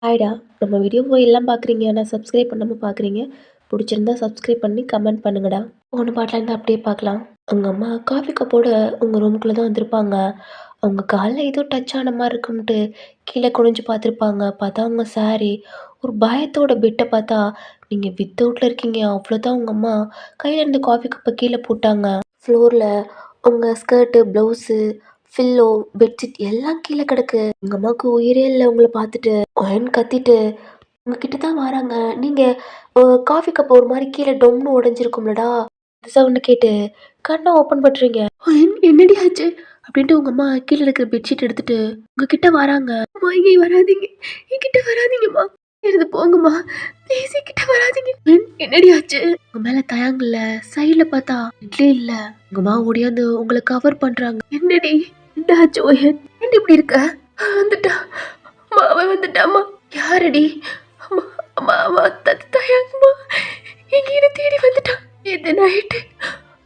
ஹாய்டா. நம்ம வீடியோவ எல்லாம் பார்க்குறீங்க. ஆனா சப்ஸ்கிரைப் பண்ணாம பார்க்குறீங்க. புடிச்சிருந்தா சப்ஸ்கிரைப் பண்ணி கமெண்ட் பண்ணுங்கடா. போன பாட்டுலேருந்து அப்படியே பார்க்கலாம். உங்க அம்மா காஃபி கப்போட உங்க ரூமுக்குள்ள தான் வந்திருப்பாங்க. அவங்க கால்ல ஏதோ டச் ஆன மாரி இருக்கும்ன்ட்டு கீழ குனிஞ்சு பார்த்துருப்பாங்க. பார்த்தா உங்க சாரி. ஒரு பயத்தோட பெட்ட பார்த்தா, நீங்க வித்தவுட்ல இருக்கீங்க. அவ்வளோதான் உங்க அம்மா கையில இருந்த காஃபி கப்ப கீழ போட்டாங்க. ஃப்ளோர்ல உங்க ஸ்கர்ட்டு, ப்ளவுஸு, பில்லோ, பெட்ஷீட் எல்லாம் கீழ கிடக்கு. உங்க அம்மாவுக்கு உயிரே இல்ல உங்கள பார்த்துட்டு. ஒயன்னு கத்திட்டு உங்ககிட்ட தான் வராங்க. நீங்க காஃபி கப் ஒரு மாரி கீழ டொம்னு உடைஞ்சிருக்கும்லடா. அந்த சவுண்ட் கேட்டு கண்ண ஓப்பன் பண்றீங்க. என்னடி ஆச்சு? அப்படின்ட்டு உங்க அம்மா கீழ இருக்கிற பெட்ஷீட் எடுத்துட்டு உங்ககிட்ட வராங்க. அம்மா இங்க வராதீங்க. என்கிட்ட வராதீங்கம்மா. இருந்து போங்கம்மா. ப்ளீஸ் என்கிட்ட வராதீங்க. என்னடி ஆச்சு? உங்க மேல தயங்கல. சைடுல பார்த்தா இட்லி இல்ல. உங்க அம்மா ஓடியாந்து உங்களை கவர் பண்றாங்க. என்னடி? என்ன ஆச்சு ஓயன்? ஏன்டி இப்படி இருக்க? வந்துட்டா. அம்மா அவன் வந்துட்டாம்மா. யாரடி? அம்மா அம்மா அம்மா தயங்கம்மா. எங்கேயும் தேடி வந்துட்டான். இந்த நைட்டு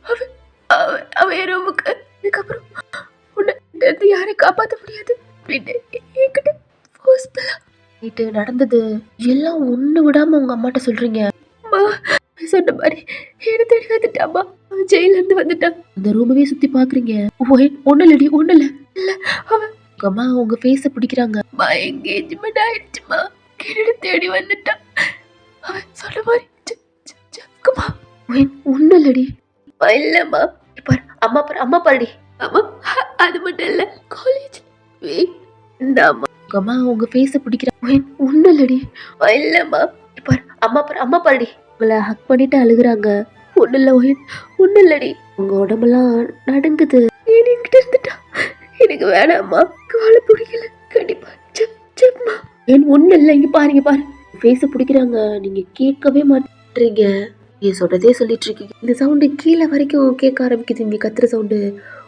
அவன் அவன் அவன் என் ரூமுக்கு அதுக்கப்புறம் உன்னை இருந்து யாரையும் காப்பாற்ற முடியாது அப்படின்னு என்கிட்ட ஃபோர்ஸ்ஃபுல்லா நைட்டு நடந்தது எல்லாம் ஒண்ணு விடாம உங்க அம்மாட்ட சொல்றீங்க. அம்மா சொன்ன மாதிரி என்ன தேடி வந்துட்டாம்மா. அவன் ஜெயில இருந்து வந்துட்டான். அந்த ரூமவே சுத்தி பாக்குறீங்க. ஒண்ணு இல்லடி ஒண்ணு இல்ல இல்ல அவன் உங்க அம்மா உங்க ஃபேஸ பிடிக்கிறாங்க. அம்மா எங்கேஜ்மெண்ட் ஆயிடுச்சுமா. கிரீட தேடி வந்துட்டான். அவன் சொன்ன மாதிரி ஒண்ணு இல்லடி இல்லம்மா. பாரு அம்மா பாரு அம்மா பாருடி. அம்மா அது மட்டும் இல்ல காலேஜ் இந்த அம்மா உங்க அம்மா உங்க ஃபேஸ பிடிக்கிறாங்க. ஒண்ணு இல்லடி இல்லம்மா. பாரு அம்மா பாரு அம்மா பாருடி. உங்களை ஹக் பண்ணிட்டு அழுகுறாங்க. ஒண்ணு இல்ல ஒண்ணு இல்லடி. உங்க உடம்பெல்லாம் நடுங்குது. என்கிட்ட இருந்துட்டா எனக்கு வேணாம்மா. வாழ பிடிக்கல கண்டிப்பா செம்மா. ஒண்ணு இல்ல இங்க பாருங்க பாரு ஃபேஸ பிடிக்கிறாங்க. நீங்க கேட்கவே மாட்டீங்க. நீங்க சொல்றதே சொல்லிட்டு இருக்கீங்க. இந்த சவுண்டு கீழே வரைக்கும் கேட்க ஆரம்பிக்குது. இங்க கத்துற சவுண்டு.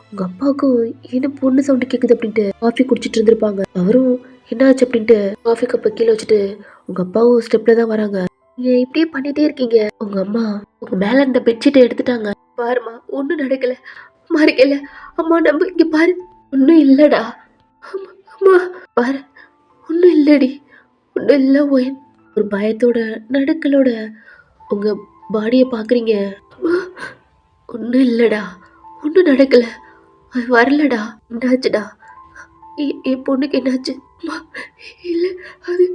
உங்க அப்பாவுக்கும் என்ன பொண்ணு சவுண்டு கேக்குது அப்படின்ட்டு காஃபி குடிச்சிட்டு இருந்திருப்பாங்க. அவரும் என்னாச்சு அப்படின்ட்டு காஃபி கப்ப கீழே வச்சுட்டு உங்க அப்பாவும் ஸ்டெப்ல தான் வராங்க. நீங்க இப்படியே பண்ணிட்டே இருக்கீங்க. உங்க அம்மா உங்க மேல இந்த பெட்ஷீட்டை எடுத்துட்டாங்க. பாருமா ஒண்ணும் நடக்கல. மறைக்கல. அம்மா நம்ப இங்க பாரு. ஒண்ணும் இல்லடா. அம்மா பாரு ஒண்ணும் இல்லடி. ஒண்ணும் இல்ல ஒயன். ஒரு பயத்தோட நடுக்களோட உங்க பாடிய பாக்குறீங்க. ஒண்ணும் இல்லடா. ஒண்ணும் நடக்கல. அது வரலடா. என்னாச்சுடா? என் பொண்ணுக்கு என்னாச்சு? இல்ல அது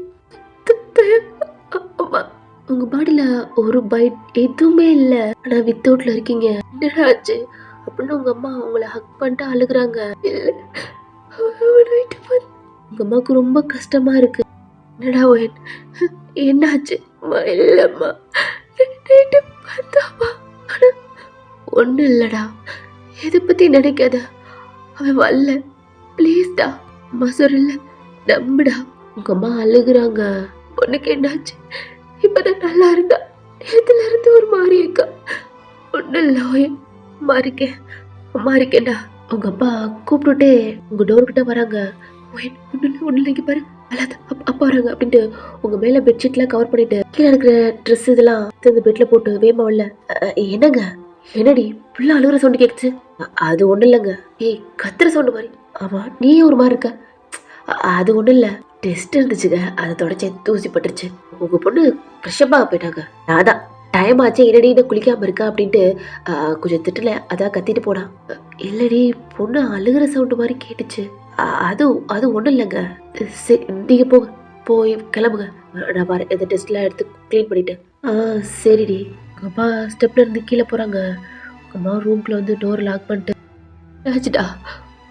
அம்மா உங்க பாடியில ஒரு பைட் எதுவுமே இல்ல. ஆனா வித்தவுட்ல இருக்கீங்க. என்னடா ஆச்சு அப்படின்னு உங்க அம்மா உங்களை ஹக் பண்ணிட்டு அழுகுறாங்க. இல்ல உங்க அம்மாவுக்கு ரொம்ப கஷ்டமா இருக்கு. என்னடா ஒயன் என்னாச்சு? இல்லம்மா ஒண்ணு இல்லடா. எதை பத்தி நினைக்காத. அவன் வரல. பிளீஸ்டா. அம்மா சொல்ல நம்புடா. உங்க அம்மா அழுகுறாங்க. பொண்ணுக்கு என்னாச்சு? இப்பதான் நல்லா இருந்தா. நேரத்துல இருந்து ஒரு மாதிரி இருக்கா. ஒண்ணு இல்ல ஒயன். அம்மா இருக்கேன். அம்மா இருக்கேன்டா. உங்க அப்பா கூப்பிட்டுட்டே உங்க டோர் கிட்ட வராங்க. ஒண்ணு இல்லைங்க பாரு அல்லாத அப்பா வராங்க அப்படின்ட்டு உங்க மேல பெட்ஷீட்லாம் கவர் பண்ணிட்டு கீழே இருக்கிற ட்ரெஸ் இதெல்லாம் இந்த பெட்ல போட்டு வேமா இல்ல. என்னங்க என்னடி புள்ள அழுகுற சவுண்டு கேக்குச்சு? அது ஒண்ணு இல்லைங்க. ஏய் கத்துற சவுண்டு மாதிரி. ஆமா நீ ஒரு மாதிரி இருக்க. அது ஒண்ணு இல்ல டெஸ்ட் இருந்துச்சுங்க. அதை தொடச்சி தூசி பட்டுருச்சு. உங்க பொண்ணு ஃப்ரெஷ்ஷப்பாக போயிட்டாங்க. நான் தான் டைம் ஆச்சு என்னடி குளிக்காம இருக்கா அப்படின்ட்டு கொஞ்சம் திட்டல. அதான் கத்திட்டு போனா. இல்லடி பொண்ணு அழுகுற சவுண்டு மாதிரி கேட்டுச்சு. அது அது ஒண்ணும் இல்லைங்க. சரி நீங்க போங்க. போய் கிளம்புங்க. நான் பாரு இந்த டெஸ்ட்லாம் எடுத்து க்ளீன் பண்ணிட்டு. சரிடி. உங்க அப்பா ஸ்டெப்ல இருந்து கீழே போறாங்க. உங்க அம்மா ரூம்குள்ள வந்து டோர் லாக் பண்ணிட்டு ஆச்சுடா.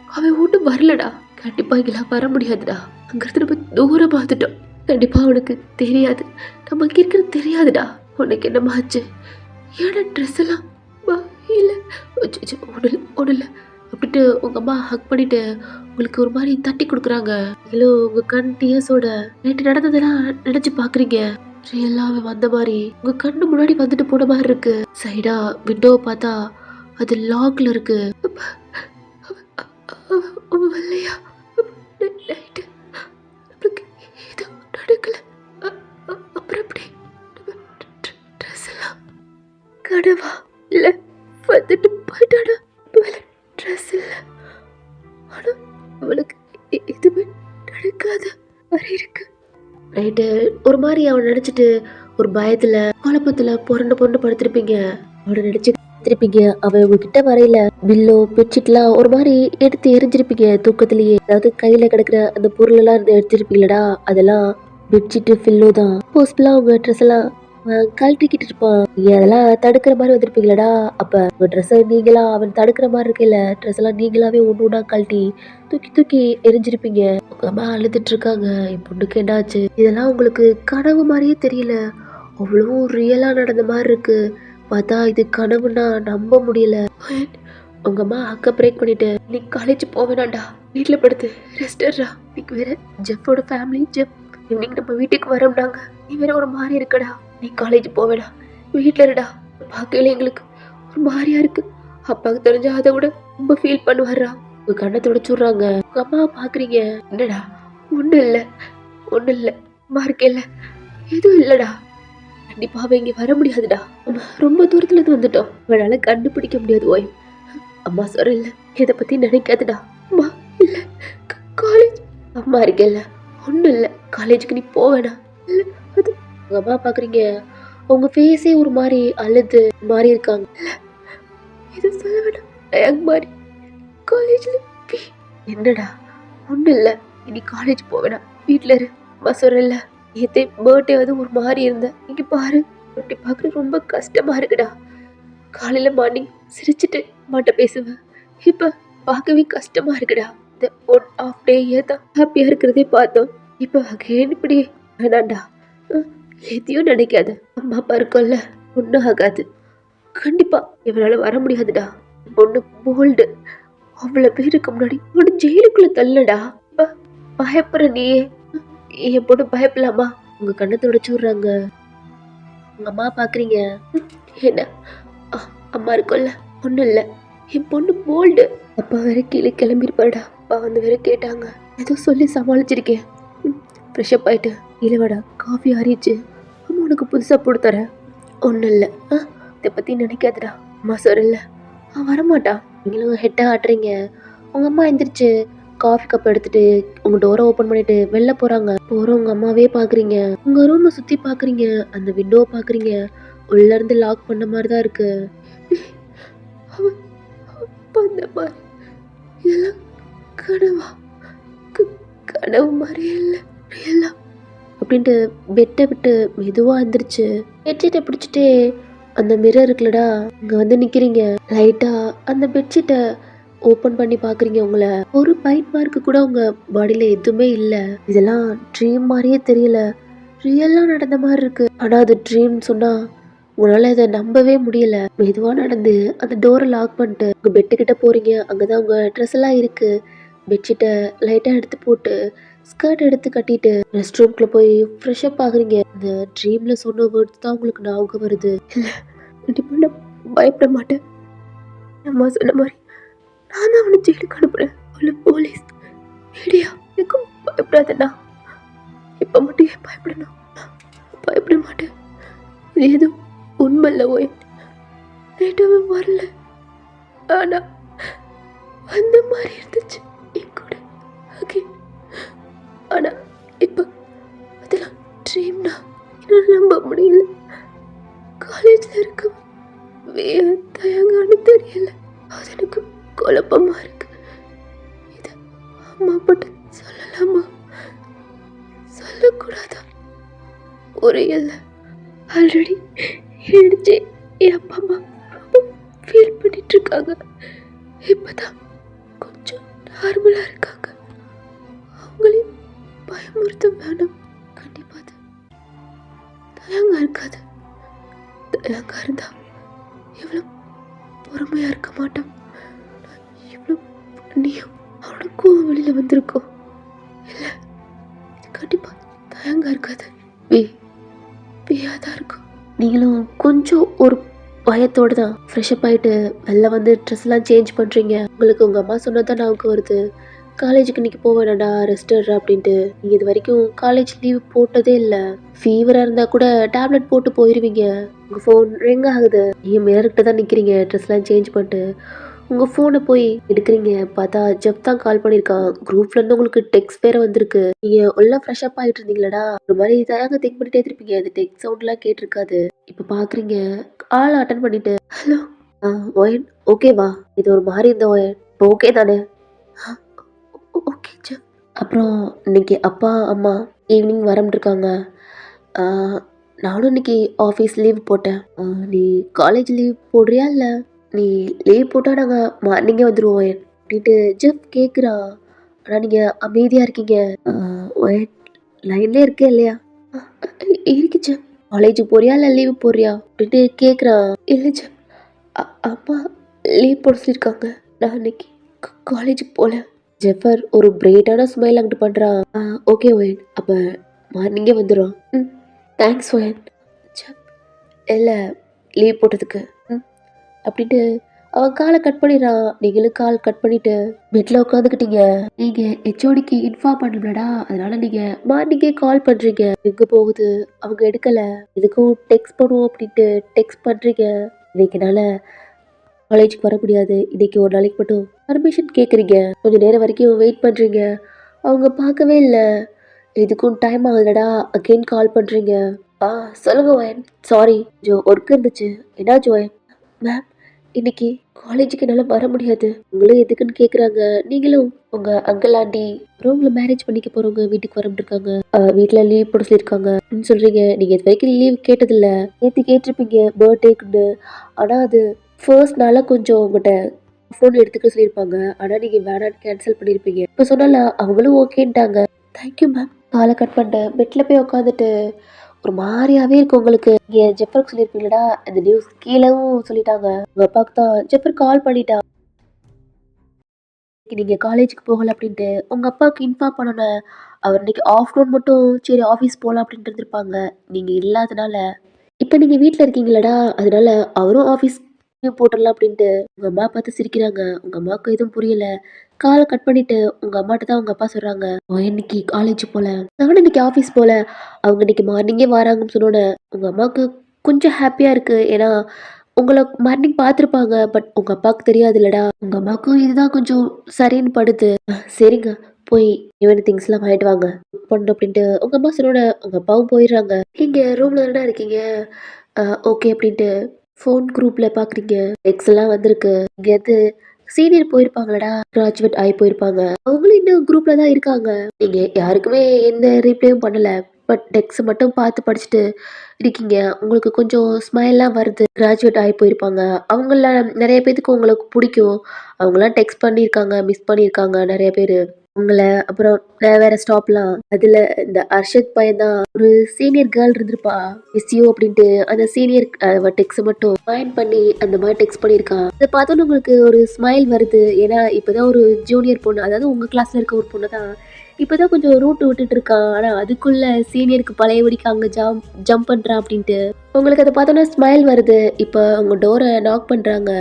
அவன் ஒன்றும் வரலடா. கண்டிப்பா இங்கெல்லாம் வர முடியாதுடா. அங்கிருந்து நம்ம தூரம் பார்த்துட்டோம். கண்டிப்பா அவனுக்கு தெரியாது. நம்ம இங்க இருக்கிறது தெரியாதுடா. உனக்கு என்னம்மா ஆச்சு? ஏன்னா ட்ரெஸ் எல்லாம் இல்ல ஒண்ணு இல்ல அப்படின்ட்டு உங்க அம்மா ஹக் பண்ணிட்டு உங்களுக்கு ஒரு மாதிரி தட்டி கொடுக்குறாங்க. இல்ல உங்க கண் டியர்ஸோட நேற்று நடந்ததெல்லாம் நினைச்சு பாக்குறீங்க. ரியலாவே வந்த மாதிரி உங்க கண்ணு முன்னாடி வந்துட்டு போன மாதிரி இருக்கு. சைடா விண்டோவை பார்த்தா அது லாக்ல இருக்கு. வரலையா? நைட்டு நம்மளுக்கு எதுவும் நடக்கல. அப்புறம் எப்படி ட்ரெஸ் எல்லாம் கனவா இல்ல வந்துட்டு போயிட்டானா? ட்ரெஸ் இல்ல. ஆனா அவளுக்கு எதுவுமே நடக்காத மாதிரி இருக்கு. நைட்டு ஒரு மாதிரி அவனை நினைச்சிட்டு ஒரு பயத்துல குழப்பத்துல புரண்டு புரண்டு படுத்திருப்பீங்க. அவனை நினைச்சு திருப்பீங்க. அவன் உங்ககிட்ட வரையில பில்லோ பெட்ஷீட்லாம் ஒரு மாதிரி எடுத்து எரிஞ்சிருப்பீங்க தூக்கத்திலேயே. அதாவது கையில கிடக்குற அந்த பொருள் எல்லாம் எடுத்திருப்பீங்களடா, அதெல்லாம் பெட்ஷீட் பில்லோ தான். போஸ்ட்லாம் உங்க ட்ரெஸ் எல்லாம் கழட்டிக்கிட்டு இருப்பான். நீங்க அதெல்லாம் தடுக்கிற மாதிரி வந்திருப்பீங்களடா. அப்ப உங்க ட்ரெஸ் நீங்களா அவன் தடுக்கிற மாதிரி இருக்குல்ல, ட்ரெஸ் எல்லாம் நீங்களாவே ஒண்ணு ஒண்ணா கழட்டி தூக்கி தூக்கி எரிஞ்சிருப்பீங்க. உங்க அம்மா அழுதுட்டு இருக்காங்க, என் பொண்ணுக்கு என்னாச்சு? இதெல்லாம் உங்களுக்கு கனவு மாதிரியே தெரியல, அவ்வளோ ரியலா நடந்த மாதிரி இருக்கு. பார்த்தா இது கனவுன்னா நம்ப முடியல. உங்க அம்மா அக்கா பிரேக் பண்ணிட்டு, நீ காலேஜ் போவேணாண்டா, வீட்டுல படுத்து ரெஸ்டர்ரா. இன்னைக்கு வேற ஜெஃபோட ஃபேமிலி, ஜெஃப் ஈவினிங் நம்ம வீட்டுக்கு வரோம்னாங்க. நீ வேற ஒரு மாதிரி இருக்கடா, நீ காலேஜ் போவேடா, வீட்டுல இருடா. பார்க்கல எங்களுக்கு ஒரு மாதிரியா இருக்கு. அப்பாவுக்கு தெரிஞ்சா அதை விட ரொம்ப ஃபீல் பண்ணுவாரா. உங்க கண்ணை தொடச்சுடுறாங்க. உங்க அம்மா பாக்குறீங்க. என்னடா? ஒண்ணு இல்ல, ஒண்ணு இல்ல, அம்மா இருக்கேல்ல, எதுவும் இல்லடா. கண்டிப்பா அவ இங்க வர முடியாதுடா. நம்ம ரொம்ப தூரத்துல இருந்து வந்துட்டோம், அவனால கண்டுபிடிக்க முடியாது. ஓய் அம்மா சொல்றல, இதை பத்தி நினைக்காதுடா. அம்மா இல்ல, காலேஜ் அம்மா இருக்கேல்ல, ஒண்ணும் இல்ல, காலேஜுக்கு நீ போவேடா. இல்ல அது உங்க அம்மா பாக்குறீங்க. உங்க ஃபேஸே ஒரு மாதிரி அழுது மாறி இருக்காங்க. இல்ல இது சொல்ல வேண்டாம் மாதிரி காலேஜ்ல. என்னடா? ஒண்ணும் இல்ல, இனி காலேஜ் போவேடா, வீட்டுல இரு. அம்மா சொல்றல, நேத்தே பர்த்டே வந்து ஒரு மாதிரி இருந்த, இங்க பாரு அப்படி பாக்குறது ரொம்ப கஷ்டமா இருக்குடா. காலையில மார்னிங் சிரிச்சுட்டு அம்மாட்ட பேசுவேன், இப்ப பார்க்கவே கஷ்டமா இருக்குடா. இந்த 1.5 டே தான் ஹாப்பியா இருக்கிறதே பார்த்தோம், இப்ப அகைன் இப்படி வேணாண்டா. எதையும் நினைக்காத, அம்மா அப்பா இருக்கோம்ல, ஒன்றும் ஆகாது. கண்டிப்பா இவனால வர முடியாதுடா. பொண்ணு போல்டு, அவ்வளவு பேருக்கு முன்னாடி உன்னை ஜெயிலுக்குள்ள தள்ளடா. இப்ப பயப்படுற நீயே, என் பொண்ணு பயப்படலாமா? உங்க கண்ணை தொடச்சு விடுறாங்க. உங்க அம்மா பாக்குறீங்க. என்ன அம்மா இருக்கும்ல, ஒண்ணும் இல்ல, என் பொண்ணு போல்டு. அப்பா வேற கீழே கிளம்பிருப்பாடா. அப்பா வந்து வேற கேட்டாங்க, ஏதோ சொல்லி சமாளிச்சிருக்கேன். ஃப்ரெஷ்அப் ஆயிட்டு இல்லவாடா, காஃபி ஆறிச்சு, அம்மா உனக்கு புதுசா போட்டு தரேன். ஒன்றும் இல்லை, இதை பற்றி நினைக்காதடா. அம்மா சொல்லல, வரமாட்டா. நீங்களும் ஹெட்டை ஆட்டுறீங்க. உங்கள் அம்மா எந்திரிச்சு காஃபி கப் எடுத்துட்டு உங்கள் டோரை ஓப்பன் பண்ணிட்டு வெளில போகிறாங்க. போகிற உங்கள் அம்மாவே பார்க்குறீங்க. உங்கள் ரூமை சுற்றி பார்க்குறீங்க, அந்த விண்டோவை பார்க்குறீங்க, உள்ளேருந்து லாக் பண்ண மாதிரி தான் இருக்கு. அந்த மாதிரி இதெல்லாம் கனவா? கனவு மாதிரியே இல்லை, ரியலா அப்படின்ட்டு பெட்டை விட்டு மெதுவாக எழுந்திரிச்சு பெட்ஷீட்டை பிடிச்சிட்டே அந்த மிரர் இருக்குல்லடா, அங்கே வந்து நிற்கிறீங்க. லைட்டாக அந்த பெட்ஷீட்டை ஓப்பன் பண்ணி பார்க்குறீங்க. உங்களை ஒரு பைட் மார்க்கு கூட உங்கள் பாடியில் எதுவுமே இல்லை. இதெல்லாம் ட்ரீம் மாதிரியே தெரியல, ரியலாக நடந்த மாதிரி இருக்கு. ஆனால் அது ட்ரீம்னு சொன்னால் உங்களால் இதை நம்பவே முடியல. மெதுவாக நடந்து அந்த டோரை லாக் பண்ணிட்டு உங்கள் பெட்டுக்கிட்ட போகிறீங்க. அங்கே தான் உங்கள் ட்ரெஸ் எல்லாம் இருக்குது. பெட்ஷீட்டை லைட்டாக எடுத்து போட்டு ஸ்கர்ட் எடுத்து கட்டிட்டு ரெஸ்ட் ரூம்குள்ள போய் ஃப்ரெஷ்அப் ஆகுறீங்க. இந்த ட்ரீம்ல சொன்ன வேர்ட்ஸ் தான் உங்களுக்கு ஞாபகம் வருது. இல்லை கண்டிப்பாக நான் பயப்பட மாட்டேன். அம்மா சொன்ன மாதிரி நான் தான் அவனை ஜெயிலுக்கு அனுப்புறேன். அவளை போலீஸ் மீடியா எனக்கும் பயப்படாதண்ணா. இப்போ மட்டும் ஏன் பயப்படணும்? பயப்பட மாட்டேன். இது எதுவும் உண்மை இல்லை. ஓய் நேட்டவே வரல, ஆனா அந்த மாதிரி இருந்துச்சு என் கூட. ஓகே, ஆனா இப்ப அதெல்லாம் ட்ரீம்னா என்னால நம்ப முடியல. காலேஜ்ல இருக்க தயங்கான்னு தெரியல, அது எனக்கு குழப்பமா இருக்கு. இது அம்மா பட்டு சொல்லலாமா சொல்லக்கூடாதா புரியல. ஆல்ரெடி எழுச்சி என் அப்பா அம்மா ரொம்ப ஃபீல் பண்ணிட்டு இருக்காங்க. இப்பதான் கொஞ்சம் நார்மலா இருக்காங்க. அவங்களையும் பயமுறுத்த வேணும். கண்டிப்பா அது தயங்கா இருக்காது. தயங்கா இருந்தா இவ்வளவு பொறுமையா இருக்க மாட்டோம். இவ்வளவு பண்ணியும் அவனுக்கும் வெளியில வந்திருக்கோம். இல்ல, இது கண்டிப்பா தயங்கா இருக்காது, தான் இருக்கும். நீங்களும் கொஞ்சம் ஒரு பயத்தோடு தான் ஃப்ரெஷ்அப் ஆகிட்டு வெளில வந்து ட்ரெஸ்லாம் சேஞ்ச் பண்ணுறீங்க. உங்களுக்கு உங்கள் அம்மா சொன்னதான் ஞாபகம் வருது, காலேஜுக்கு இன்றைக்கி போக வேணாண்டா, ரெஸ்டர் அப்படின்ட்டு. நீங்கள் இது வரைக்கும் காலேஜ் லீவ் போட்டதே இல்லை. ஃபீவராக இருந்தால் கூட டேப்லெட் போட்டு போயிடுவீங்க. உங்கள் ஃபோன் ரிங் ஆகுது, நீங்கள் மிரர்கிட்ட தான் நிற்கிறீங்க ட்ரெஸ்லாம் சேஞ்ச் பண்ணிட்டு. உங்கள் ஃபோனை போய் எடுக்கிறீங்க. பார்த்தா ஜெஃப் தான் கால் பண்ணியிருக்கான். குரூப்லேருந்து உங்களுக்கு டெக்ஸ்ட் வேறு வந்திருக்கு. நீங்கள் உள்ள ஃப்ரெஷ் அப் ஆகிட்டு இருந்தீங்களடா, ஒரு மாதிரி இதாக திங்க் பண்ணிட்டே இருப்பீங்க. அந்த டெக்ஸ்ட் சவுண்ட்லாம் கேட்டிருக்காது. இப்போ பார்க்குறீங்க, ஆள் அட்டன் பண்ணிட்டு ஹலோ ஒயன் ஓகேவா? இது ஒரு மாதிரி இருந்த ஒயன் இப்போ ஓகே தானே? Okay Jeff. அப்புறம் இன்னைக்கு அப்பா அம்மா ஈவினிங் வரம்ன்ருக்காங்க. ஆ, நானும் இன்னைக்கு ஆஃபீஸ் லீவ் போட்டேன். நீ காலேஜ் லீவ் போடுறியா இல்லை நீ லீவ் போட்டால் நாங்கள் மார்னிங்கே வந்துடுவோம் அப்படின்ட்டு ஜெஃப் கேட்குறா. ஆனால் நீங்கள் அமைதியாக இருக்கீங்க. ஒயன் லைன்லேயே இருக்கே இல்லையா? இருக்கு ஜெஃப். காலேஜுக்கு போறியா இல்லை லீவ் போடுறியா அப்படின்ட்டு கேட்குறான். இல்லை ஜெஃப், அம்மா லீவ் போட சொல்லியிருக்காங்க. நான் இன்னைக்கு காலேஜுக்கு போகல. ஜெஃபர் ஒரு பிரைட்டான ஸ்மைல் அங்கிட்டு பண்ணுறான். ஓகே ஒயன், அப்போ மார்னிங்கே வந்துடும். Thanks wine. ஜெஃப், இல்லை லீவ் போட்டதுக்கு அப்படின்ட்டு அவன் காலை கட் பண்ணிடுறான். நீங்களும் கால் கட் பண்ணிட்டு பெட்டில் உட்காந்துக்கிட்டீங்க. நீங்கள் ஹெச்ஓடிக்கு இன்ஃபார்ம் பண்ணலடா, அதனால நீங்கள் மார்னிங்கே கால் பண்ணுறீங்க. எங்கே போகுது அவங்க எடுக்கலை, எதுக்கும் டெக்ஸ்ட் பண்ணுவோம் அப்படின்ட்டு டெக்ஸ்ட் பண்ணுறீங்க. இன்னைக்குனால காலேஜுக்கு வர முடியாது, இன்னைக்கு ஒரு நாளைக்கு மட்டும் பர்மிஷன் கேட்குறீங்க. கொஞ்சம் நேரம் வரைக்கும் வெயிட் பண்ணுறீங்க. அவங்க பார்க்கவே இல்லை. எதுக்கும் டைம் ஆகுதுலடா, அகெயின் கால் பண்ணுறீங்க. சொல்லுங்க ஒயன். சாரி, ஒர்க் இருந்துச்சு. என்ன ஜோயன்? மேம், இன்னைக்கு காலேஜுக்கு என்னால் வர முடியாது. உங்களும் எதுக்குன்னு கேட்குறாங்க. நீங்களும் உங்கள் அங்கிள் ஆண்டி ரூமில் மேரேஜ் பண்ணிக்க போகிறவங்க வீட்டுக்கு வரம்பிருக்காங்க. வீட்டில் லீவ் போட சொல்லியிருக்காங்க அப்படின்னு சொல்கிறீங்க. நீங்கள் இது வரைக்கும் லீவ் கேட்டதில்ல. நேற்று கேட்டிருப்பீங்க பர்த்டேக்குன்னு. ஆனால் அது ஃபர்ஸ்ட் நாளாக கொஞ்சம் உங்கள்கிட்ட ஃபோன் எடுத்துக்க சொல்லியிருப்பாங்க. ஆனால் நீங்கள் வேணான்னு கேன்சல் பண்ணியிருப்பீங்க. இப்போ சொன்னால அவங்களும் ஓகேன்ட்டாங்க. Thank you ma'am. காலை கட் பண்ணிட்டேன். பெட்டில் போய் உட்காந்துட்டு ஒரு மாதிரியாவே இருக்கு உங்களுக்கு. நீங்க ஜெஃபருக்கு சொல்லியிருப்பீங்களா இந்த நியூஸ் கீழவும் சொல்லிட்டாங்க. உங்க அப்பாவுக்கு தான் ஜெஃபர் கால் பண்ணிட்டா. நீங்க காலேஜுக்கு போகல அப்படின்ட்டு உங்க அப்பாவுக்கு இன்ஃபார்ம் பண்ணணும். அவர் இன்னைக்கு ஆஃப்டர்நூன் மட்டும் சரி ஆஃபீஸ் போகலாம் அப்படின்ட்டு இருந்திருப்பாங்க. நீங்க இல்லாதனால இப்போ நீங்க வீட்டில் இருக்கீங்களடா, அதனால அவரும் ஆஃபீஸ் போட்டுடலாம் அப்படின்ட்டு உங்க அம்மா பார்த்து சிரிக்கிறாங்க. உங்க அம்மாவுக்கு எதுவும் புரியல. காலை கட் பண்ணிட்டு உங்க அம்மாட்ட தான் உங்க அப்பா சொல்றாங்க, இன்னைக்கு காலேஜ் போல, நானும் இன்னைக்கு ஆஃபீஸ் போல, அவங்க இன்னைக்கு மார்னிங்கே வராங்கன்னு சொன்னோன்னே உங்க அம்மாவுக்கு கொஞ்சம் ஹாப்பியா இருக்கு. ஏன்னா உங்களை மார்னிங் பார்த்துருப்பாங்க. பட் உங்க அப்பாவுக்கு தெரியாது இல்லடா. உங்க அம்மாவுக்கும் இதுதான் கொஞ்சம் சரின்னு படுது. சரிங்க, போய் இவன் திங்ஸ்லாம் வாங்கிட்டு வாங்க பண்ணு அப்படின்ட்டு உங்க அம்மா சொன்னோட உங்க அப்பாவும் போயிடுறாங்க. நீங்க ரூம்ல தானே இருக்கீங்க. ஓகே அப்படின்ட்டு ஃபோன் குரூப்பில் பார்க்குறீங்க. எக்ஸ் எல்லாம் வந்திருக்கு. இங்கேருந்து சீனியர் போயிருப்பாங்களடா, கிராஜுவேட் ஆகி போயிருப்பாங்க. அவங்களும் இன்னும் குரூப்பில் தான் இருக்காங்க. நீங்கள் யாருக்குமே எந்த ரீப்ளேயும் பண்ணலை. பட் டெக்ஸ்ட் மட்டும் பார்த்து படிச்சுட்டு இருக்கீங்க. உங்களுக்கு கொஞ்சம் ஸ்மைல்லாம் வருது. கிராஜுவேட் ஆகி போயிருப்பாங்க. அவங்கள நிறைய பேத்துக்கு உங்களுக்கு பிடிக்கும். அவங்களாம் டெக்ஸ்ட் பண்ணியிருக்காங்க, மிஸ் பண்ணியிருக்காங்க நிறைய பேர் உங்களை. அப்புறம் வேற ஸ்டாப்லாம் அதில் இந்த அர்ஷத் பையன் தான் ஒரு சீனியர் கேர்ள் இருந்திருப்பா, மிஸ் யூ அப்படின்ட்டு. அந்த சீனியர் டெக்ஸ்ட் மட்டும் ஜாயின் பண்ணி அந்த மாதிரி டெக்ஸ்ட் பண்ணியிருக்கான். அதை பார்த்தோன்னு உங்களுக்கு ஒரு ஸ்மைல் வருது. ஏன்னா இப்போதான் ஒரு ஜூனியர் பொண்ணு, அதாவது உங்கள் கிளாஸில் இருக்க ஒரு பொண்ணு தான் இப்போதான் கொஞ்சம் ரூட் விட்டுட்டு இருக்கான். ஆனால் அதுக்குள்ள சீனியருக்கு பழையபடிக்கு அங்கே ஜம்ப் பண்ணுறான் அப்படின்ட்டு உங்களுக்கு அதை பார்த்தோன்னா ஸ்மைல் வருது. இப்போ உங்க டோரை நாக் பண்ணுறாங்க.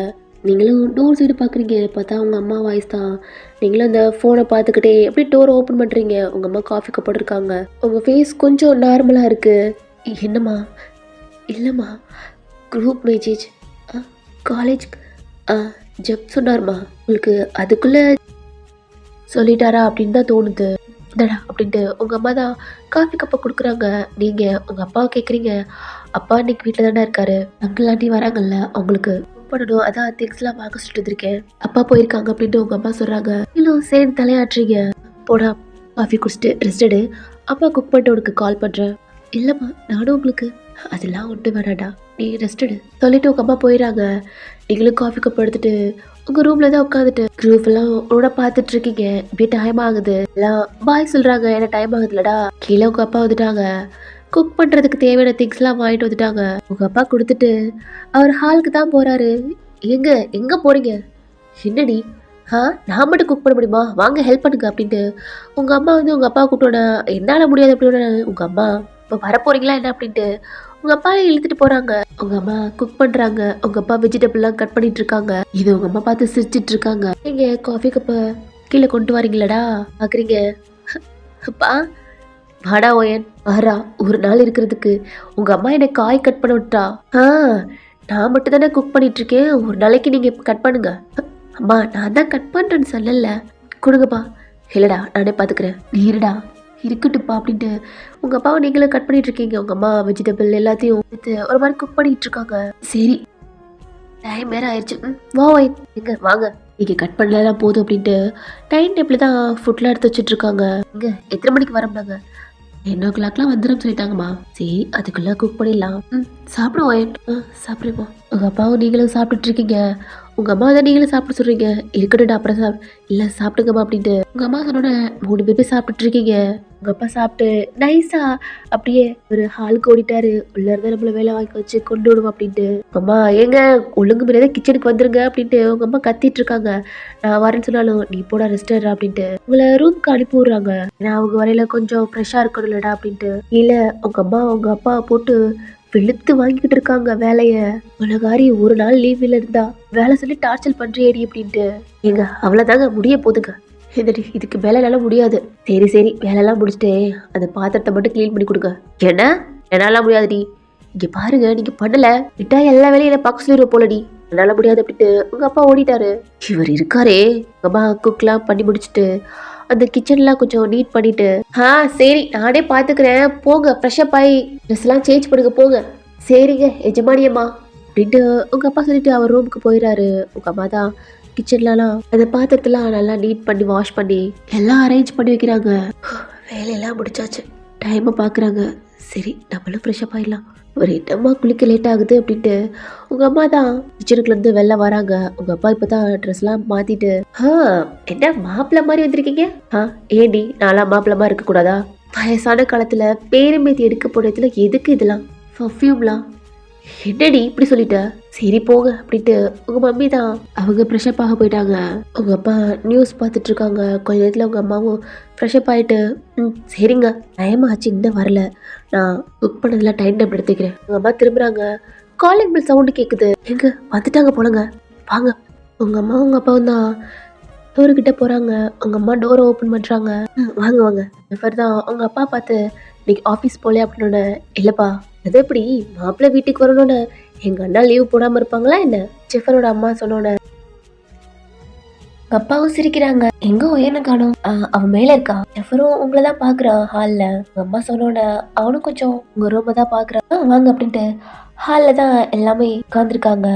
நீங்களும் டோர் சைடு பார்க்குறீங்க. பார்த்தா உங்கள் அம்மா வாய்ஸ் தான். நீங்களும் அந்த ஃபோனை பார்த்துக்கிட்டே எப்படி டோரை ஓப்பன் பண்ணுறீங்க. உங்கள் அம்மா காஃபி கப் போட்டிருக்காங்க. உங்கள் ஃபேஸ் கொஞ்சம் நார்மலாக இருக்குது. என்னம்மா? இல்லைம்மா, குரூப் மெசேஜ் காலேஜ் ஜப் சொன்னார்மா. உங்களுக்கு அதுக்குள்ளே சொல்லிட்டாரா அப்படின்னு தான் தோணுது. இந்தடா அப்படின்ட்டு உங்கள் அம்மா தான் காஃபி கப்பை கொடுக்குறாங்க. நீங்கள் உங்கள் அப்பாவை கேட்குறீங்க. அப்பா இன்னைக்கு வீட்டில் தானே இருக்காரு. அங்கிள் ஆண்டி வராங்கல்ல, அவங்களுக்கு பண்ணணும், அதான் திங்ஸ்லாம் வாங்க சொல்லிட்டு வந்திருக்கேன். அப்பா போயிருக்காங்க அப்படின்ட்டு உங்கள் அம்மா சொல்கிறாங்க. இல்லை சரி தலையாட்டுறீங்க. போடா காஃபி குடிச்சிட்டு ரெஸ்ட் எடு. அப்பா குக் பண்ணிட்டு உனக்கு கால் பண்ணுறேன். இல்லைம்மா, நானும் உங்களுக்கு அதெல்லாம் ஒன்றும் வேணாடா, நீ ரெஸ்ட் எடு சொல்லிட்டு உங்கள் அம்மா போயிடறாங்க. நீங்களும் காஃபி கப் எடுத்துட்டு உங்கள் ரூமில் தான் உட்காந்துட்டு குரூப் எல்லாம் உன்னோட பார்த்துட்டு இருக்கீங்க. இப்படியே டைம் ஆகுது. எல்லாம் பாய் சொல்கிறாங்க. ஏன்னா டைம் ஆகுதுலடா. கீழே உங்கள் அப்பா வந்துட்டாங்க. குக் பண்ணுறதுக்கு தேவையான திங்ஸ்லாம் வாங்கிட்டு வந்துட்டாங்க. உங்கள் அப்பா கொடுத்துட்டு அவர் ஹாலுக்கு தான் போகிறாரு. எங்கே போகிறீங்க? என்னடி? நான் மட்டும் குக் பண்ண முடியுமா? வாங்க ஹெல்ப் பண்ணுங்க அப்படின்ட்டு உங்கள் அம்மா வந்து உங்கள் அப்பா கூப்பிட்டோன்னா என்னால் முடியாது அப்படின்னு உங்கள் அம்மா இப்போ வரப்போறீங்களா என்ன அப்படின்ட்டு உங்கள் அப்பா இழுத்துட்டு போகிறாங்க. உங்கள் அம்மா குக் பண்ணுறாங்க. உங்கள் அப்பா வெஜிடபிள்லாம் கட் பண்ணிட்டு இருக்காங்க. இது உங்கள் அம்மா பார்த்து சிரிச்சிட்டு இருக்காங்க. நீங்கள் காஃபி கப்பை கீழே கொண்டு வரீங்களடா பார்க்குறீங்க. அப்பா வாடா ஓயன் வாரா, ஒரு நாள் இருக்கிறதுக்கு உங்கள் அம்மா என்னை காய் கட் பண்ண விட்டா. நான் மட்டும் தானே குக் பண்ணிட்டு இருக்கேன், ஒரு நாளைக்கு நீங்கள் கட் பண்ணுங்க. அம்மா நான் தான் கட் பண்ணுறேன்னு சொல்லல, கொடுங்கப்பா. இல்லைடா நானே பார்த்துக்கிறேன், நீ இருடா. இருக்கட்டும்ப்பா அப்படின்ட்டு உங்கள் அப்பாவை நீங்களும் கட் பண்ணிட்டு இருக்கீங்க. உங்கள் அம்மா வெஜிடபிள் எல்லாத்தையும் எடுத்து ஒரு மாதிரி குக் பண்ணிட்டு இருக்காங்க. சரி, டைம் வேற ஆயிடுச்சு. வா ஒய், எங்க வாங்க, நீங்க கட் பண்ணலாம் போதும் அப்படின்ட்டு டைம் டேபிள் தான் ஃபுட்லாம் எடுத்து வச்சுட்டு இருக்காங்க. இங்க எத்தனை மணிக்கு வரோம்னாங்க? 10 o'clockலாம் வந்துடும் சொல்லிட்டாங்கம்மா. சரி அதுக்குள்ள குக் பண்ணிடலாம். சாப்பிடுவோம். சாப்பிடுமா. உங்க அப்பாவும் நீங்களும் சாப்பிட்டுட்டு இருக்கீங்க, உங்க அம்மா தான் நீங்களும் சாப்பிட சொல்றீங்க. இருக்கட்டும்டா அப்புறம் இல்ல சாப்பிடுங்கம்மா அப்படின்ட்டு உங்க அம்மா சொன்னோட 3 பேர் சாப்பிட்டுட்டு இருக்கீங்க. உங்க அப்பா சாப்பிட்டு நைஸா அப்படியே ஒரு ஹாலுக்கு ஓடிட்டாரு. உள்ள இருந்தா நம்மள வேலை வாங்கி வச்சு கொண்டு விடுவோம் அப்படின்ட்டு. அம்மா ஏங்க ஒழுங்கு முறையாக கிச்சனுக்கு வந்துருங்க அப்படின்ட்டு உங்க அம்மா கத்திட்டு இருக்காங்க. நான் வரேன்னு சொன்னாலும் நீ போடா ரெஸ்ட் அப்படின்ட்டு உங்களை ரூம்க்கு அனுப்பி விடுறாங்க. ஏன்னா அவங்க வரையில கொஞ்சம் ஃப்ரெஷ்ஷா இருக்கணும்லடா அப்படின்ட்டு. இல்ல உங்க அம்மா உங்க அப்பா போட்டு வெளுத்து வாங்கிக்கிட்டு இருக்காங்க வேலைய. உலகாரி ஒரு நாள் லீவ்ல இருந்தா வேலை சொல்லி டார்ச்சல் பண்றியேடி அப்படின்ட்டு. ஏங்க அவ்வளவுதாங்க, முடிய போதுங்க. இதுக்கு மேல என்னால முடியாது. சரி சரி வேலையெல்லாம் முடிச்சுட்டு அந்த பாத்திரத்தை மட்டும் கிளீன் பண்ணி கொடுங்க. என்ன என்னால முடியாதுடி. இங்க பாருங்க நீங்க பண்ணல விட்டா எல்லா வேலையும் பார்க்க சொல்லிடுவோம் போலடி. என்னால முடியாது அப்படின்ட்டு உங்க அப்பா ஓடிட்டாரு. இவர் இருக்காரே. உங்க அம்மா குக்லாம் பண்ணி முடிச்சுட்டு அந்த கிச்சன்லாம் கொஞ்சம் நீட் பண்ணிட்டு சரி நானே பாத்துக்கிறேன், போங்க ஃப்ரெஷ்அப் ஆகி ட்ரெஸ் எல்லாம் சேஞ்ச் பண்ணுங்க போங்க. சரிங்க எஜமானியம்மா அப்படின்ட்டு உங்க அப்பா சொல்லிட்டு அவர் ரூமுக்கு போயிடாரு. உங்க அம்மா தான் கிச்சன்லலாம் அந்த பாத்திரத்தெல்லாம் நல்லா நீட் பண்ணி வாஷ் பண்ணி எல்லாம் அரேஞ்ச் பண்ணி வைக்கிறாங்க. வேலையெல்லாம் முடிச்சாச்சு, டைமை பார்க்குறாங்க. சரி நம்மளும் ஃப்ரெஷ்அப் ஆயிடலாம். ஒரு என்னம்மா குளிக்க லேட் ஆகுது அப்படின்ட்டு உங்க அம்மா தான் கிச்சனுக்குள்ள இருந்து வெளில வராங்க. உங்க அப்பா இப்பதான் ட்ரெஸ்லாம் மாத்திட்டு என்ன மாப்பிள்ள மாதிரி வந்திருக்கீங்க? ஏடி நான்லாம் மாப்பிள்ளமா இருக்க கூடாதா? வயசான காலத்துல பேருமேத்தி எடுக்க போனதுல எதுக்கு இதெல்லாம் பர்ஃப்யூம்லாம்? என்னடி இப்படி சொல்லிட்ட? சரி போங்க அப்படின்ட்டு உங்க மம்மி தான் அவங்க ஃப்ரெஷ்அப் ஆக போயிட்டாங்க. உங்க அப்பா நியூஸ் பார்த்துட்டு இருக்காங்க. கொஞ்ச நேரத்துல உங்க அம்மாவும் ஃப்ரெஷ்அப் ஆயிட்டு சரிங்க டைம் ஆச்சு இன்னும் வரல, நான் புக் பண்ணதுல டைம் டேபிள் எடுத்துக்கிறேன். உங்க அம்மா திரும்புறாங்க. காலிங் பில் சவுண்டு கேக்குது. எங்க வந்துட்டாங்க போலங்க, வாங்க. உங்க அம்மா உங்க அப்பாவும் தான் டோரு கிட்ட போறாங்க. உங்க அம்மா டோரை ஓப்பன் பண்றாங்க. வாங்க வாங்க. தான் உங்க அப்பா பார்த்து இன்னைக்கு ஆஃபீஸ் போலே அப்படின்னு. இல்லப்பா அது எப்படி மாப்பிள்ளை வீட்டுக்கு வரணும்னு எங்க அண்ணா லீவ் போடாம இருப்பாங்களா என்ன? ஜெஃபரோட அம்மா சொன்னோட அப்பாவும் சிரிக்கிறாங்க. எங்க ஒயன காணோம்? அவன் மேல இருக்கா. ஜெஃபரும் உங்களை தான் பாக்குறான் ஹால்ல. உங்க அம்மா சொன்னோட அவனும் கொஞ்சம் உங்க ரூம தான் பாக்குறான். வாங்க அப்படின்ட்டு ஹால்ல தான் எல்லாமே உட்காந்துருக்காங்க.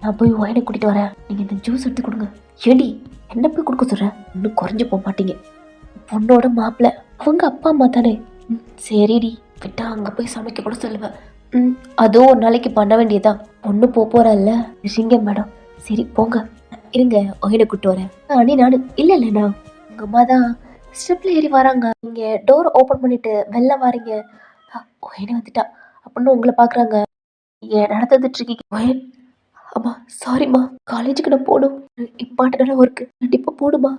நான் போய் ஒயனை கூட்டிட்டு வரேன், நீங்க இந்த ஜூஸ் எடுத்து கொடுங்க. ஏடி என்ன போய் கொடுக்க சொல்ற? இன்னும் குறைஞ்சு போக மாட்டீங்க. பொண்ணோட மாப்பிள்ள அவங்க அப்பா அம்மா தானே. சரிடி விட்டா அங்க போய் சமைக்க கூட சொல்லுவேன். அதுவும் ஒரு நாளைக்கு பண்ண வேண்டியதான். பொண்ணு போறல்ல சரிங்க மேடம். சரி போங்க, இருங்க ஒயினை கூட்டு வரேன். அண்ணி நானு இல்ல இல்லண்ணா உங்க அம்மா தான் ஸ்டெப்ல ஏறி வராங்க. நீங்க டோர் ஓபன் பண்ணிட்டு வெளில வாரீங்க. ஒயினை வந்துட்டா அப்படின்னு உங்களை பாக்குறாங்க. நீங்க நடந்துட்டு இருக்கீங்க. அம்மா சாரிம்மா, காலேஜுக்கு நான் போகணும், இம்பார்ட்டன்டான ஒர்க்கு, கண்டிப்பா போடுமா.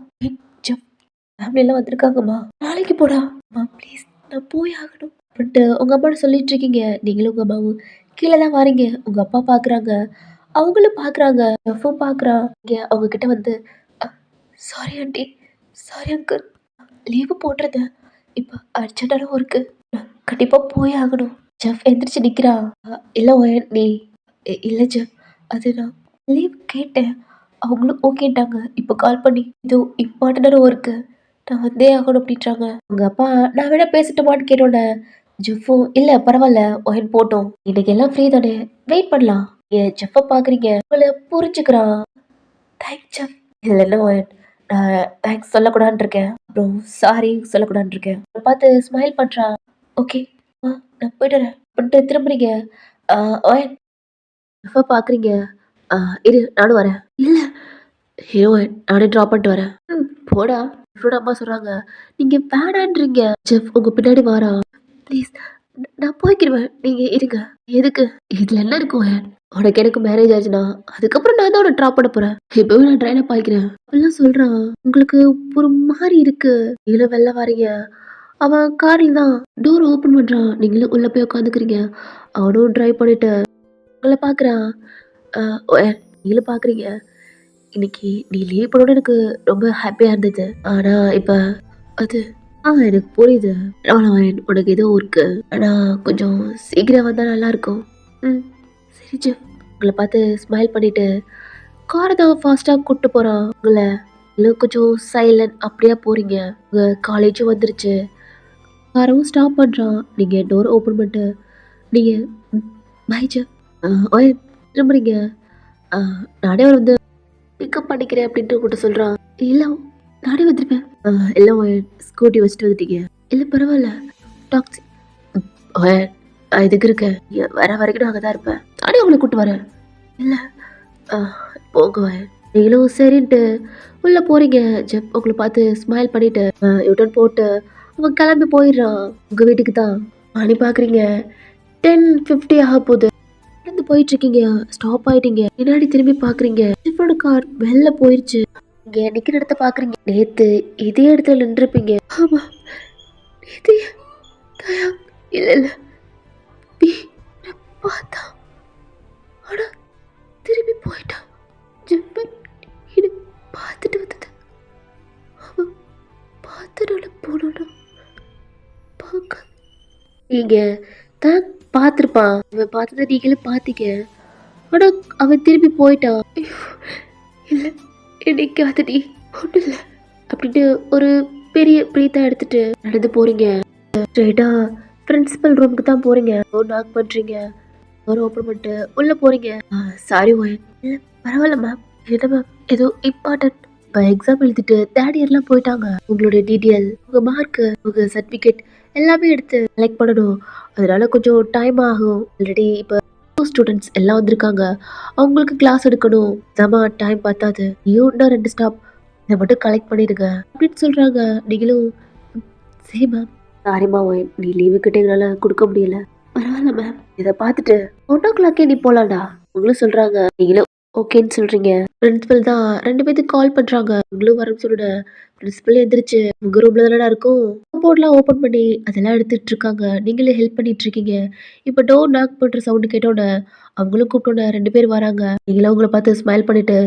ஃபேமிலி எல்லாம் வந்திருக்காங்கம்மா, நாளைக்கு போடா. அம்மா ப்ளீஸ் நான் போய் ஆகணும் அப்படின்ட்டு உங்க அம்மா சொல்லிட்டு இருக்கீங்க. நீங்களும் உங்க அம்மாவும் கீழே தான் வாரீங்க. உங்க அப்பா பாக்குறாங்க, அவங்களும் பாக்குறாங்க, எஃப்பும் பாக்குறான். அவங்க கிட்ட வந்து sorry aunty, sorry uncle, leave போடுறது இப்போ அர்ஜென்டான ஒர்க்கு, கண்டிப்பா போய் ஆகணும். ஜெஃப் எந்திரிச்சு நிக்கிறா. இல்ல நீ இல்ல ஜெஃப், அது நான் லீவ் கேட்டேன், அவங்களும் ஓகேட்டாங்க. இப்போ கால் பண்ணி இது இம்பார்ட்டன்டான ஒர்க்கு, நான் வந்தே ஆகணும் அப்படின்றாங்க. உங்க அப்பா நான் வேணா பேசிட்டுமான்னு கேட்டோட ஜெஃபும் இல்ல பரவாயில்ல ஒயன் போட்டோம், இன்னைக்கு எல்லாம் ஃப்ரீ தானே, வெயிட் பண்ணலாம். ஏன் ஜெஃபை பாக்குறீங்க, உங்களை புரிஞ்சுக்கிறான். Thanks Jeff. இதுல என்ன ஒயன், நான் தேங்க்ஸ் சொல்லக்கூடாதுன்னு இருக்கேன், அப்புறம் சாரி சொல்லக்கூடாதுன்னு இருக்கேன். பார்த்து ஸ்மைல் பண்றா. ஓகே நான் போயிட்டுறேன் அப்படின்ட்டு திரும்புறீங்க. ஒயன் ஜெஃபை பாக்குறீங்க. இரு நானும் வரேன். இல்ல ஹீரோயின் நானே ட்ராப் பண்ணிட்டு வரேன். போடா. ஜெஃபோட அம்மா சொல்றாங்க, நீங்க வேணான்றீங்க. ஜெஃப் உங்க பின்னாடி வாரா. ப்ளீஸ் நான் போய்க்கிடுவேன், நீங்க இருங்க. எதுக்கு? இதுல என்ன இருக்கும்? உனக்கு எனக்கு மேரேஜ் ஆச்சுன்னா அதுக்கப்புறம் நான் தான் உன்னை ட்ராப் பண்ண போறேன். இப்பவே நான் ட்ரெயினை பாய்க்கிறேன் எல்லாம் சொல்றான். உங்களுக்கு ஒரு மாதிரி இருக்கு, நீங்களும் வெளில வாரீங்க. அவன் காரில் தான் டோர் ஓப்பன் பண்றான், நீங்களும் உள்ள போய் உட்காந்துக்கிறீங்க. அவனும் டிரைவ் பண்ணிட்டு உங்களை பாக்குறான். நீங்களும் பாக்குறீங்க. இன்னைக்கு நீ லீவ் பண்ணோட எனக்கு ரொம்ப ஹாப்பியா இருந்தது. ஆனா இப்ப அது எனக்கு புரியுது. உனக்கு ஏதோ இருக்கு, ஆனா கொஞ்சம் சீக்கிரம் வந்தா நல்லா இருக்கும். சரி ஜெஃப் உங்களை பார்த்து ஸ்மைல் பண்ணிட்டு காரை தான் ஃபாஸ்ட்டாக கூப்பிட்டு போகிறான் உங்களை. இல்லை கொஞ்சம் சைலண்ட் அப்படியே போகிறீங்க. உங்கள் காலேஜும் வந்துருச்சு. காரவும் ஸ்டாப் பண்ணுறான். நீங்கள் டோர் ஓப்பன் பண்ணிட்டு நீங்கள் பைஜா ஓய் திரும்புறீங்க. நானே வந்து பிக்கப் பண்ணிக்கிறேன் அப்படின்ட்டு உங்கள்கிட்ட சொல்கிறான். இல்லை நானே வந்துருப்பேன். இல்லை ஸ்கூட்டி வச்சுட்டு வந்துட்டீங்க. இல்லை பரவாயில்ல டாக்ஸி இதுக்கு இருக்கேன். வர வரைக்கும் நான் அங்கே தான் இருப்பேன். நானே உங்களை கூப்பிட்டு வரேன். இல்லை போங்க. நீங்களும் சரின்ட்டு உள்ளே போகிறீங்க. ஜப் உங்களை பார்த்து ஸ்மைல் பண்ணிட்டு யூட்டன் போட்டு அவன் கிளம்பி போயிடுறான் உங்கள் வீட்டுக்கு தான். மணி பார்க்குறீங்க 10:50 ஆக போகுது. நடந்து போயிட்டுருக்கீங்க. ஸ்டாப் ஆகிட்டீங்க. பின்னாடி திரும்பி பார்க்குறீங்க. ஜிப்போட கார் வெளில போயிடுச்சு. இங்கே நிற்கிற இடத்த பார்க்குறீங்க. நேற்று இதே இடத்துல நின்றுருப்பீங்க. ஆமாம் நேற்று தயா இல்லை இல்லை பார்த்தா ஆனால் திரும்பி போயிட்டான். ஜப்பன் இது பார்த்துட்டு வந்தது. அவன் பார்த்தனால போனோன்னா பார்க்க நீங்கள் தான் பார்த்துருப்பான். அவன் பார்த்ததை நீங்களும் பார்த்தீங்க. ஆனால் அவன் திரும்பி போயிட்டான். இல்லை என்னைக்கு அது நீ ஒன்றும் இல்லை அப்படின்ட்டு ஒரு பெரிய பிரீத்தா எடுத்துட்டு நடந்து போகிறீங்க. ஸ்ட்ரைட்டாக பிரின்சிபல் ரூமுக்கு தான் போகிறீங்க. டோர் நாக் பண்ணுறீங்க. டோர் ஓப்பன் பண்ணிட்டு உள்ளே போகிறீங்க. Sorry wine. இல்லை பரவாயில்ல மேம். என்ன மேம் ஏதோ இம்பார்ட்டன்ட். இப்போ எக்ஸாம் எழுதிட்டு தேர்ட் இயர்லாம் போயிட்டாங்க. உங்களுடைய டீட்டெயில் உங்கள் மார்க்கு உங்கள் சர்டிஃபிகேட் எல்லாமே எடுத்து கலெக்ட் பண்ணணும். அதனால கொஞ்சம் டைம் ஆகும். ஆல்ரெடி இப்போ ஸ்டூடெண்ட்ஸ் எல்லாம் வந்திருக்காங்க. அவங்களுக்கு கிளாஸ் எடுக்கணும். நம்ம டைம் பார்த்தாது. இன்னும் 2 ஸ்டாப் இதை மட்டும் கலெக்ட் பண்ணிடுங்க அப்படின்னு சொல்கிறாங்க. நீங்களும் சரி மேம். சாரிம்மா ஒயின் நீ லீவு கிட்ட எங்களால் கொடுக்க முடியல. பரவாயில்ல மேம். இதை பார்த்துட்டு 1 o'clock நீ போகலாம்டா உங்களும் சொல்கிறாங்க. நீங்களும் ஓகேன்னு சொல்கிறீங்க. பிரின்சிபல் தான் 2 பேத்துக்கு கால் பண்ணுறாங்க. உங்களும் வரன்னு சொல்லிட. பிரின்சிபல் எந்திரிச்சு உங்கள் ரூமில் தானே இருக்கும். போர்ட்லாம் ஓப்பன் பண்ணி அதெல்லாம் எடுத்துகிட்டு இருக்காங்க. நீங்களே ஹெல்ப் பண்ணிட்டு இருக்கீங்க. இப்போ டோர் நாக் பண்ணுற சவுண்டு கேட்டோன்னே அவங்களும் கூப்பிட்டோன்னே 2 பேர் வராங்க. நீங்களும் அவங்கள பார்த்து ஸ்மைல் பண்ணிட்டு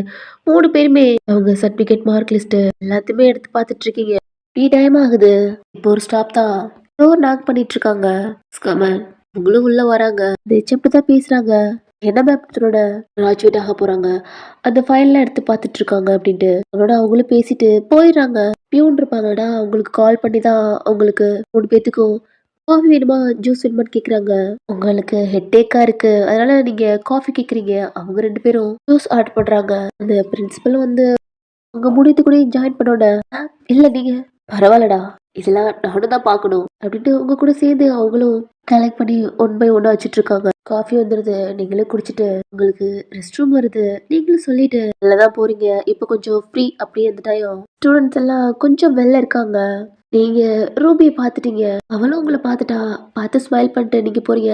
3 பேருமே அவங்க சர்டிஃபிகேட் மார்க் லிஸ்ட்டு எல்லாத்தையுமே எடுத்து பார்த்துட்டு இருக்கீங்க. டீ டைம் ஆகுது. இப்போ ஒரு ஸ்டாப் தான். டோர் நாக் பண்ணிட்டு இருக்காங்க. கமன் உங்களும் உள்ள வராங்க. எப்படி தான் பேசுறாங்க. என்ன மேப்டரோட கிராஜுவேட் ஆக போறாங்க. அந்த ஃபைல்லாம் எடுத்து பார்த்துட்டு இருக்காங்க அப்படின்ட்டு அவனோட அவங்களும் பேசிட்டு போயிடுறாங்க. பியூன் இருப்பாங்கடா அவங்களுக்கு கால் பண்ணி தான் அவங்களுக்கு 3 பேத்துக்கும் காஃபி வேணுமா ஜூஸ் வேணுமான்னு கேட்குறாங்க. உங்களுக்கு ஹெட்டேக்கா இருக்கு அதனால நீங்க காஃபி கேட்குறீங்க. அவங்க 2 பேரும் ஜூஸ் ஆர்டர் பண்றாங்க. அந்த பிரின்சிபல் வந்து உங்க முடியத்து கூட ஜாயின் பண்ணோட இல்லை நீங்க பரவாயில்லடா இதெல்லாம் நானும் தான் பார்க்கணும் அப்படின்ட்டு உங்க கூட சேர்ந்து அவங்களும் கலெக்ட் பண்ணி 1 by 1 வச்சுட்டு இருக்காங்க. காஃபி வந்துடுது. நீங்களே குடிச்சிட்டு உங்களுக்கு ரெஸ்ட் ரூம் வருது. நீங்களும் சொல்லிட்டு நல்லதான் போறீங்க. இப்போ கொஞ்சம் ஃப்ரீ அப்படியே அந்த டைம் ஸ்டூடெண்ட்ஸ் எல்லாம் கொஞ்சம் வெளில இருக்காங்க. நீங்க ரூபியை பார்த்துட்டீங்க. அவளும் உங்களை பார்த்துட்டா. பார்த்து ஸ்மைல் பண்ணிட்டு நீங்க போறீங்க.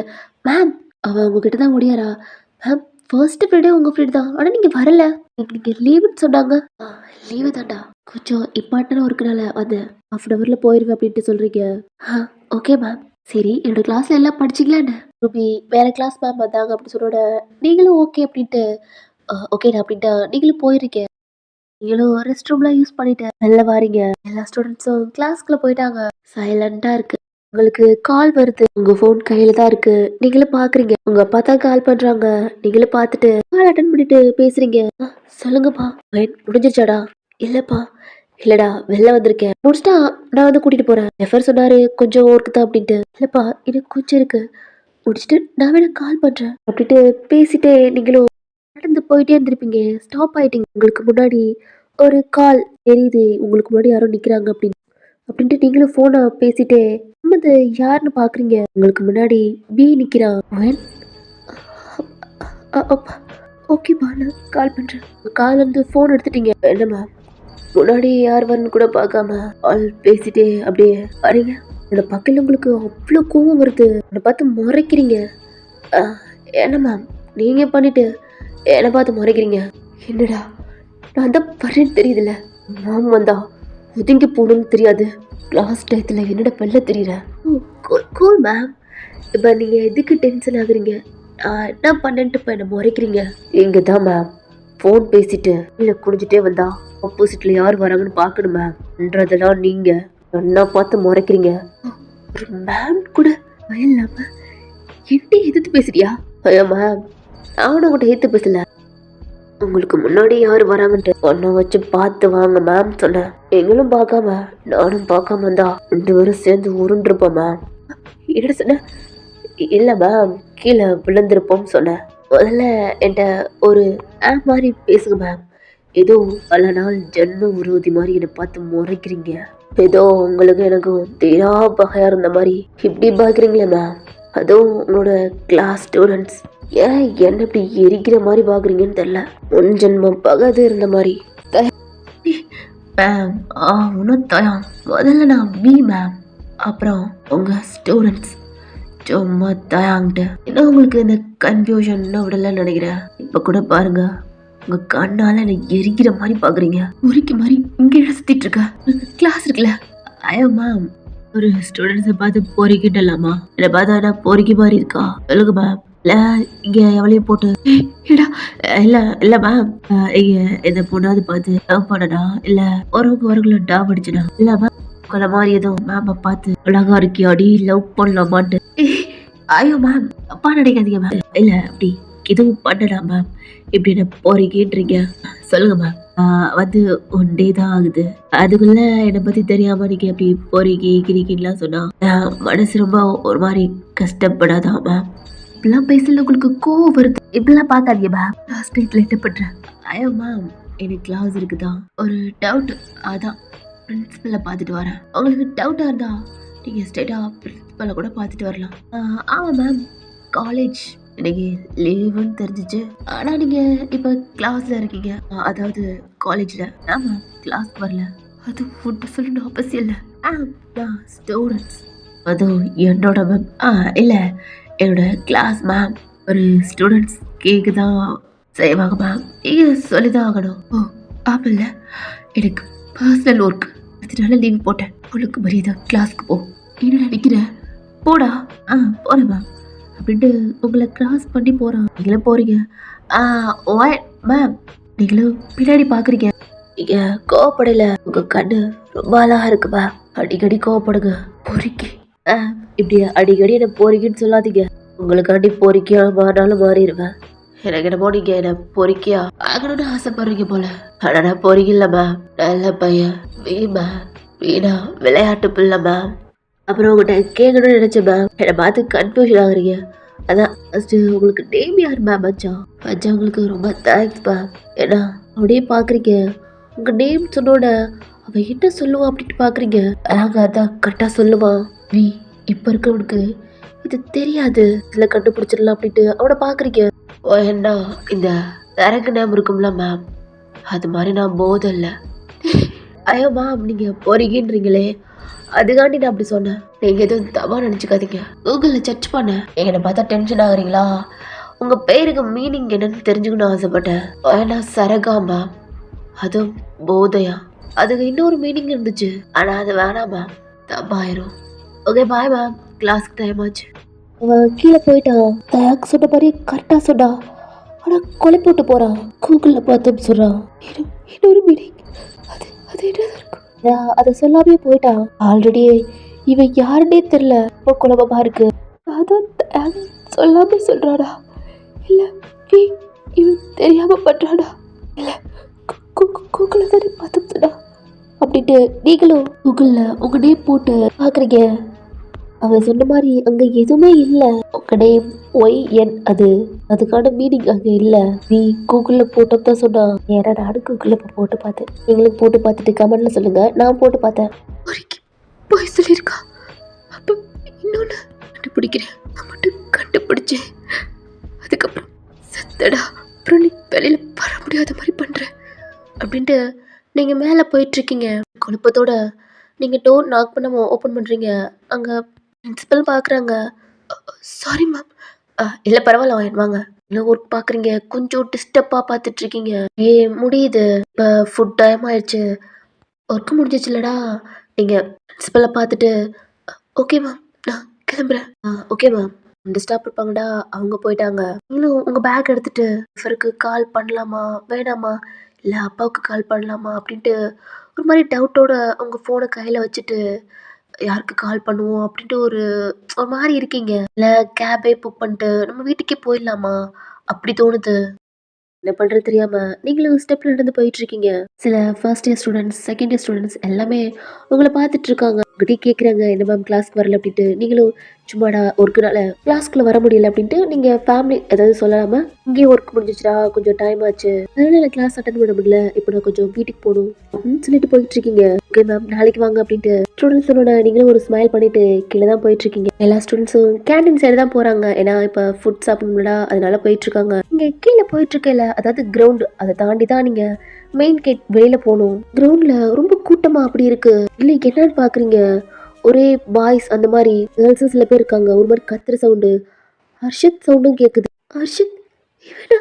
மேம் அவன் உங்ககிட்ட தான் முடியாரா. மேம் ஃபர்ஸ்ட் ஃப்ரைடே உங்கள் ஃப்ரெண்ட் தான் ஆனால் நீங்கள் வரல. நீங்கள் லீவுன்னு சொன்னாங்க. லீவு தான்டா கொஞ்சம் இம்பார்ட்டன்ட் ஒர்க்குனால வந்து 1/2 hourல போயிடுவேன் அப்படின்ட்டு சொல்கிறீங்க. Okay ma'am. சரி என்னோட கிளாஸில் எல்லாம் படிச்சிக்கலான்னு ரூபி வேறு கிளாஸ் மேம் வந்தாங்க அப்படி சொன்னோட நீங்களும் ஓகே அப்படின்ட்டு ஓகேடா அப்படின்ட்டு நீங்களும் போயிருக்கீங்க. நீங்களும் ரெஸ்ட் ரூம்லாம் யூஸ் பண்ணிட்டு வெளில வாரீங்க. எல்லா ஸ்டூடெண்ட்ஸும் கிளாஸ்க்குள்ளே போயிட்டாங்க. சைலண்டாக இருக்கு. உங்களுக்கு கால் வருது. உங்க ஃபோன் கையில தான் இருக்கு. நீங்களும் பாக்குறீங்க. உங்க அப்பா தான் கால் பண்றாங்க. நீங்களும் பார்த்துட்டு கால் அட்டன் பண்ணிட்டு பேசுறீங்க. சொல்லுங்கப்பா முடிஞ்சிருச்சாடா. இல்லப்பா இல்லடா வெளில வந்திருக்கேன். முடிச்சிட்டா நான் வந்து கூட்டிட்டு போறேன். ரெஃபர் சொன்னாரு கொஞ்சம் ஒர்க்கு தான் அப்படின்ட்டு. இல்லப்பா எனக்கு கொஞ்சம் இருக்கு முடிச்சுட்டு நான் வேணா கால் பண்றேன் அப்படின்ட்டு பேசிட்டே நீங்களும் நடந்து போயிட்டே இருந்திருப்பீங்க. ஸ்டாப் ஆயிட்டீங்க. உங்களுக்கு முன்னாடி ஒரு கால் தெரியுது. உங்களுக்கு முன்னாடி யாரோ நிக்கிறாங்க அப்படின்ட்டு நீங்களும் ஃபோனை பேசிட்டே அது யாருன்னு பார்க்குறீங்க. உங்களுக்கு முன்னாடி பி நிற்கிறான். ஓகேப்பா நான் கால் பண்ணுறேன். கால் வந்து ஃபோன் எடுத்துட்டீங்க. என்னம்மா முன்னாடி யார் வரன்னு கூட பார்க்காம கால் பேசிட்டே அப்படியே வரீங்க. என்னோட பக்கத்தில் உங்களுக்கு அவ்வளோ கோவம் வருது. என்னை பார்த்து முறைக்கிறீங்க. என்ன மேம் நீங்கள் பண்ணிட்டு என்னை பார்த்து முறைக்கிறீங்க. என்னடா நான் தான் வரேன்னு தெரியுதுல்ல. மேம் வந்தா ஒதுங்கி போகணும்னு தெரியாது. கிளாஸ் டயத்தில் என்னோட பல்ல தெரியல. Cool ma'am. இப்போ நீங்கள் எதுக்கு டென்ஷன் ஆகுறீங்க. என்ன பண்ணன்ட்டு இப்போ என்ன முறைக்கிறீங்க. இங்கே தான் மேம் ஃபோன் பேசிட்டு இல்லை குடிஞ்சிட்டே வந்தா ஆப்போசிட்டில் யார் வராங்கன்னு பார்க்கணும் மேம்ன்றதெல்லாம் நீங்கள் என்ன பார்த்து முறைக்கிறீங்க. ஒரு மேம் கூட இல்லாமல் என்கிட்ட எதிர்த்து பேசுறியா. ஐயோ மேம் நான் உங்கள்கிட்ட ஏற்று பேசல. உங்களுக்கு முன்னாடி யார் வராங்கன்ட்டு ஒன்ன வச்சு பார்த்து வாங்க மேம் சொன்னேன். எங்களும் பார்க்காம நானும் பார்க்காம இருந்தா 2 பேரும் சேர்ந்து உருண்டிருப்போம் மேம். என்ன சொன்ன? இல்ல மேம், கீழே விழுந்திருப்போம்னு சொன்னேன். முதல்ல என்கிட்ட ஒரு மாதிரி பேசுங்க மேம். ஏதோ பல நாள் ஜென்ம விரோதி மாதிரி என்னை பார்த்து முறைக்கிறீங்க. ஏதோ உங்களுக்கு எனக்கும் தீரா பகையா இருந்த மாதிரி இப்படி பார்க்குறீங்களே மேம். அதுவும் உங்களோட கிளாஸ் ஸ்டூடெண்ட்ஸ் ஏன் என்ன இப்படி எரிக்கிற மாதிரி பார்க்குறீங்கன்னு தெரியல. முன் ஜென்மம் பகது இருந்த மாதிரி. மேம் ஒன்றும் தயம். முதல்ல நான் மேம், அப்புறம் உங்கள் ஸ்டூடெண்ட்ஸ் சும்மா தயாங்கிட்ட. என்ன உங்களுக்கு இந்த கன்ஃபியூஷன் விடலன்னு நினைக்கிறேன். இப்போ கூட பாருங்க, உங்க கண்ணால என்னை எரிக்கிற மாதிரி பாக்குறீங்க. உரிக்க மாதிரி இங்கே சுத்திட்டு இருக்க கிளாஸ் இருக்குல்ல. ஐயோ மேம், ஒரு ஸ்டூடெண்ட்ஸை பார்த்து பொறிக்கிட்டலாமா? என்னை பார்த்தா என்ன பொறிக்க மாதிரி இருக்கா? சொல்லுங்க மேம். இல்ல இங்க எவளையும் போட்டு இல்ல இல்ல மேம், இந்த பொண்ணாவது பார்த்து லவ் பண்ணனா இல்ல ஒருவருக்குள்ள டாப் அடிச்சுனா இல்ல மேம் உங்களை மாதிரி ஏதோ மேம் பார்த்து அழகா இருக்கியாடி லவ் பண்ணலாமான்ட்டு. ஐயோ மேம், அப்பா நினைக்காதீங்க மேம். இல்ல அப்படி எதுவும் பண்ணலாம் மேம். இப்படி என்ன போறீங்கன்றீங்க? சொல்லுங்க மேம். வந்து 1 டே தான் ஆகுது. அதுக்குள்ள என்னை பத்தி தெரியாம நீங்க அப்படி போறீங்க கிரிக்கின்லாம் சொன்னா மனசு ரொம்ப ஒரு மாதிரி கஷ்டப்படாதா மேம்? இப்படிலாம் பேசல உங்களுக்கு கோவம் வருது. இப்படிலாம் பார்க்காதீங்க மேம். கிளாஸ் பேஸ்ல என்ன பண்றேன்? ஐயோ மேம், எனக்கு கிளாஸ் இருக்குதான், ஒரு டவுட், அதான் பிரின்சிபலை பார்த்துட்டு வரேன். உங்களுக்கு டவுட்டா இருந்தா நீங்க ஸ்ட்ரெயிட்டா பிரின்சிபலை கூட பார்த்துட்டு வரலாம். ஆமா மேம், காலேஜ் இன்னைக்கு லீவுன்னு தெரிஞ்சிச்சு. ஆனா நீங்க இப்ப கிளாஸ்ல இருக்கீங்க, அதாவது காலேஜ்ல. ஆமா, கிளாஸ்க்கு வரல. அது ஃபுட் சொல்லணும் அவசியம் இல்லை. நான் ஸ்டூடெண்ட்ஸ், அதுவும் என்னோட மேம். இல்ல என்னோட கிளாஸ் மேம். ஒரு ஸ்டூடெண்ட்ஸ் கேக்கு தான் செய்வாங்க மேம். நீங்க சொல்லிதான் ஆகணும். ஓ ஆப்பில்ல, எனக்கு பர்சனல் ஒர்க், அதனால லீவ் போட்டேன். உங்களுக்கு மரியாதை கிளாஸ்க்கு போ. என்ன நினைக்கிற? போடா. போறேன் மேம் அப்படின்ட்டு உங்களை கிராஸ் பண்ணி போறான். நீங்களும் போறீங்க. மேம், நீங்களும் பின்னாடி பாக்குறீங்க. நீங்க கோவப்படல, உங்க கண்ணு ரொம்ப அழகா இருக்கு மேம். அடிக்கடி கோவப்படுங்க. பொறிக்கி இப்படி அடிக்கடி என்ன போறீங்கன்னு சொல்லாதீங்க. உங்களுக்காண்டி பொறிக்கியா மாறினாலும் மாறிடுவேன். எனக்கு என்னமோ நீங்க என்ன பொறிக்கியா ஆகணும்னு ஆசைப்படுறீங்க போல. ஆனா நான் பொறிக்கல மேம், நல்ல பையன். வீணா விளையாட்டு பிள்ளை மேம். அப்புறம் உங்கள்கிட்ட கேட்கணும்னு நினைச்சேன் மேம். என்னை பார்த்து கன்ஃபியூஷன் ஆகுறீங்க. அதான் ஃபஸ்ட்டு உங்களுக்கு நேம் யார் மேம்? மச்சான். மச்சான் உங்களுக்கு ரொம்ப தேங்க்ஸ் மேம். ஏன்னா அப்படியே பார்க்குறீங்க, உங்கள் நேம் சொன்னோட அவன் என்ன சொல்லுவான் அப்படின்ட்டு பார்க்குறீங்க. அதான் கரெக்டாக சொல்லுவான். இப்போ இருக்கிறவனுக்கு இது தெரியாது, இதில் கண்டுபிடிச்சிடலாம் அப்படின்ட்டு அவனை பார்க்குறீங்க. என்ன இந்த தரக்கு நேம் இருக்கும்ல மேம், அது மாதிரி நான் போதும் இல்லை. ஐயோ மேம், நீங்கள் போறீங்கன்றீங்களே, அதுக்காண்டி நான் அப்படி சொன்னேன். நீங்கள் எதுவும் தவா நினச்சிக்காதீங்க. கூகுளில் சர்ச் பண்ணேன். என்னை பார்த்தா டென்ஷன் ஆகுறீங்களா? உங்கள் பேருக்கு மீனிங் என்னன்னு தெரிஞ்சுக்கணும்னு ஆசைப்பட்டேன். ஏன்னா சரகா மேம், அதுவும் போதையா, அதுக்கு இன்னொரு மீனிங் இருந்துச்சு. ஆனால் அது வேணாம் மேம், தப்பாயிரும். ஓகே பாய் மேம், கிளாஸ்க்கு டைம் ஆச்சு. அவன் கீழே போயிட்டான். தயாக்கு சொன்ன மாதிரி கரெக்டாக சொன்னா, ஆனால் கொலை போட்டு போகிறான். கூகுளில் பார்த்தோம் சொல்கிறான். இன்னொரு மீனிங், அது அது என்ன இருக்கும்? அதை சொல்லாமே போயிட்டான். ஆல்ரெடி இவன் யாருன்னே தெரியல, ரொம்ப குழப்பமா இருக்கு. அதான் சொல்லாம சொல்றாடா, இல்ல இவன் தெரியாம பண்றாடா, இல்ல கூகுள்ல தானே பார்த்து சொன்னா அப்படின்ட்டு நீங்களும் கூகுள்ல உங்க நேம் போட்டு பாக்குறீங்க. அவன் சொன்ன மாதிரி அங்க எதுவுமே இல்ல. உங்க நேம் ON, அதுக்கான மீனிங் அங்க இல்ல. நீ கூகுள்ல போட்டதான் சொன்னா. ஏன்னா நானும் கூகுள்ல போட்டு பார்த்தேன். நீங்களும் போட்டு பார்த்துட்டு கமெண்ட்ல சொல்லுங்க. நான் போட்டு பார்த்தேன். போய் சொல்லியிருக்கா. அப்ப இன்னொன்னு கண்டுபிடிக்கிறேன். நான் மட்டும் கண்டுபிடிச்சேன், அதுக்கப்புறம் செத்தடா, அப்புறம் நீ வெளியில வர முடியாத மாதிரி பண்ற அப்படின்ட்டு நீங்க மேல போயிட்டு இருக்கீங்க. குழப்பத்தோட நீங்க டோர் நாக் பண்ணாம ஓப்பன் பண்றீங்க. அங்க பிரின்சிபல் பார்க்குறாங்க. Sorry ma'am. இல்லை பரவாயில்ல, வாங்க. இன்னும் ஒர்க் பார்க்குறீங்க, கொஞ்சம் டிஸ்டர்பாக பார்த்துட்டு இருக்கீங்க. முடியுது, இப்போ ஃபுட் டைம் ஆயிடுச்சு, ஒர்க்கு முடிஞ்சிச்சுலடா. நீங்கள் பிரின்சிபலை பார்த்துட்டு ஓகே மேம் நான் கிளம்புறேன். ஓகே மேம், டிஸ்டர்ப் இருப்பாங்கடா, அவங்க போயிட்டாங்க. நீங்களும் உங்கள் பேக் எடுத்துட்டு இவருக்கு கால் பண்ணலாமா வேணாமா, இல்லை அப்பாவுக்கு கால் பண்ணலாமா அப்படின்ட்டு ஒரு மாதிரி டவுட்டோட உங்கள் ஃபோனை கையில் வச்சுட்டு யாருக்கு கால் பண்ணுவோம் அப்படின்ட்டு ஒரு ஒரு மாதிரி இருக்கீங்க. இல்லை கேபே புக் பண்ணிட்டு நம்ம வீட்டுக்கே போயிடலாமா அப்படி தோணுது. என்ன பண்றது தெரியாம நீங்களும் ஸ்டெப்ல நடந்து போயிட்டு இருக்கீங்க. சில first year students, second year students எல்லாமே உங்கள பார்த்துட்டு இருக்காங்க. உங்ககிட்ட கேட்குறாங்க, என்ன மேம் கிளாஸ்க்கு வரல அப்படின்ட்டு. நீங்களும் சும்மாடா ஒர்க்குனால கிளாஸ்க்குள்ள வர முடியல அப்படின்ட்டு நீங்க ஃபேமிலி ஏதாவது சொல்லாம இங்கேயே ஒர்க் முடிஞ்சிச்சுடா, கொஞ்சம் டைம் ஆச்சு, அதனால கிளாஸ் அட்டன் பண்ண முடியல, இப்போ நான் கொஞ்சம் வீட்டுக்கு போகணும் அப்படின்னு சொல்லிட்டு போயிட்டு இருக்கீங்க. ஓகே மேம் நாளைக்கு வாங்க அப்படின்ட்டு ஸ்டூடெண்ட்ஸ் சொன்னோட நீங்களும் ஒரு ஸ்மைல் பண்ணிட்டு கீழே தான் போயிட்டு இருக்கீங்க. எல்லா ஸ்டூடெண்ட்ஸும் கேண்டீன் சைடு தான் போறாங்க. ஏன்னா இப்போ ஃபுட் சாப்பிடணும்டா அதனால போயிட்டு இருக்காங்க. நீங்க கீழே போயிட்டு இருக்கல, அதாவது கிரவுண்ட் அதை தாண்டி தான் நீங்க மெயின் கேட் வெளியில போகணும். கிரவுண்ட்ல ரொம்ப கூட்டமா அப்படி இருக்கு. இல்லை என்னன்னு பாக்குறீங்க, ஒரே பாய்ஸ் அந்த மாதிரி கேர்ள்ஸ் சில பேர் இருக்காங்க. ஒரு மாதிரி கத்துற சவுண்டு, ஹர்ஷத் சவுண்டும் கேக்குது. ஹர்ஷத் இவனா,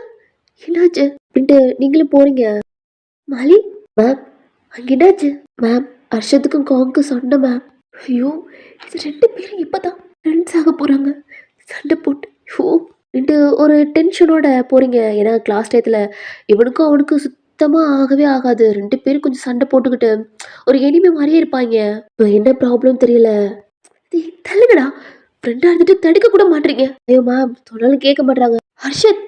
என்னாச்சு அப்படின்ட்டு நீங்களும் போறீங்க. மாலி மேம் அங்க என்னாச்சு மேம்? ஹர்ஷத்துக்கும் காங்க்கும் சண்டை மேம். ஐயோ இது 2 பேரும் இப்பதான் ஃப்ரெண்ட்ஸ் ஆக போறாங்க, சண்டை போட்டு. ஐயோ ரெண்டு ஒரு டென்ஷனோட போறீங்க. ஏன்னா கிளாஸ் டயத்துல இவனுக்கும் அவனுக்கும் சுத்தமா ஆகவே ஆகாது. 2 பேரும் கொஞ்சம் சண்டை போட்டுக்கிட்டு ஒரு எனிமி மாதிரியே இருப்பாங்க. இப்போ என்ன ப்ராப்ளம் தெரியல. டேய், தள்ளுங்கடா, ஃப்ரெண்டா இருந்துட்டு தடுக்க கூட மாட்டீங்க. ஐயோ மேம் சொன்னாலும் கேட்க மாட்டாங்க. ஹர்ஷத்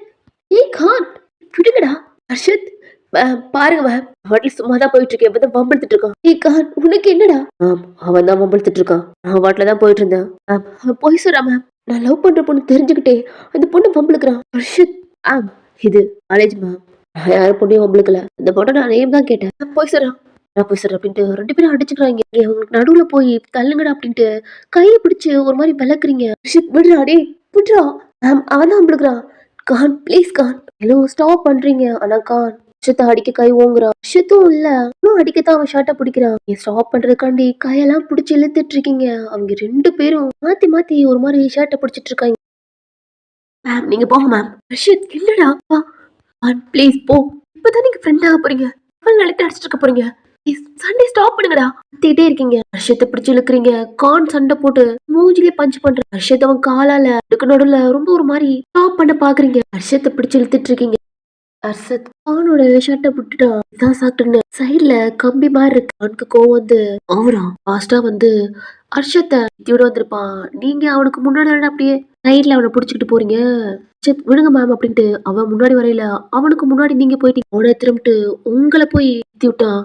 ஏய் கான் விடுங்கடா. ஹர்ஷத் மேம் பாருங்க மேம், வாட்டில் சும்மா தான் போயிட்டு இருக்கேன், இப்பதான் வம்பிழுத்துட்டு இருக்கான். ஏய் கான் உனக்கு என்னடா? மேம் அவன் தான் வம்பிழுத்துட்டு இருக்கான், நான் வாட்டில தான் போயிட்டு இருந்தேன். மேம் அவன் போய் சொல்றா மேம், நான் லவ் பண்ற பொண்ணு தெரிஞ்சுக்கிட்டே அந்த பொண்ணு வம்பிழுக்கிறான். ஹர்ஷத் மேம் இது காலேஜ் மேம், நான் யாரும் பொண்ணையும் வம்பிழுக்கல, இந்த பொண்ணை நான் நேம் தான் கேட்டேன். மேம் போய் சொல்றான், நான் போய் சொல்றேன் அப்படின்ட்டு 2 பேரும் அடிச்சுக்கிறாங்க. உங்களுக்கு நடுவுல போய் தள்ளுங்கடா அப்படின்ட்டு கையை பிடிச்சு ஒரு மாதிரி விளக்குறீங்க. ஹர்ஷத் விடுறா டேய் விடுறா. மேம் அவன் தான் வம்பிழுக்கிறான். Khan please Khan. Hello stop பண்றீங்க. ஆனா கான் விஷயத்த அடிக்க கை ஓங்குறான். விஷயத்தும் இல்ல இன்னும் அடிக்கத்தான் அவன் ஷர்ட்டை பிடிக்கிறான். நீ ஸ்டாப் பண்றதுக்காண்டி கையெல்லாம் பிடிச்சி இழுத்துட்டு இருக்கீங்க. அவங்க 2 பேரும் மாத்தி மாத்தி ஒரு மாதிரி ஷர்ட்டை பிடிச்சிட்டு இருக்காங்க. மேம் நீங்க போங்க மேம். ரஷித் என்னடா கான் ப்ளீஸ் போ, இப்பதான் நீங்க ஃப்ரெண்ட் ஆக போறீங்க, அவள் நாளைக்கு அடிச்சிட்டு இருக்க போறீங்க. சண்டே ஸ்டாப் பண்ணுங்கடா. கத்திட்டே இருக்கீங்க, ஹர்ஷத்தை பிடிச்சு இழுக்கிறீங்க. கான் சண்டை போட்டு மூஞ்சிலே பஞ்ச் பண்ற ஹர்ஷத் அவன் காலால அதுக்கு நடுவுல ரொம்ப ஒரு மாதிரி ஸ்டாப் பண்ண பாக்குறீங்க. ஹர்ஷத்தை பிடிச்சு இழுத்துட்டு இருக்கீங்க. ஹர்ஷத் கானோட ஷர்ட்டை விட்டுட்டான். இதான் சாப்பிட்டுன்னு சைட்ல கம்பி மாதிரி இருக்கு. அவனுக்கு கோவம் வந்து அவரா ஃபாஸ்டா வந்து ஹர்ஷத்தை இத்தியோட வந்திருப்பான். நீங்க அவனுக்கு முன்னாடி அப்படியே சைட்ல அவனை பிடிச்சிக்கிட்டு போறீங்க. ஹர்ஷத் விடுங்க மேம் அப்படின்ட்டு அவன் முன்னாடி வரையில அவனுக்கு முன்னாடி நீங்க போயிட்டீங்க. அவனை திரும்பிட்டு உங்களை போய் இத்தி விட்டான்.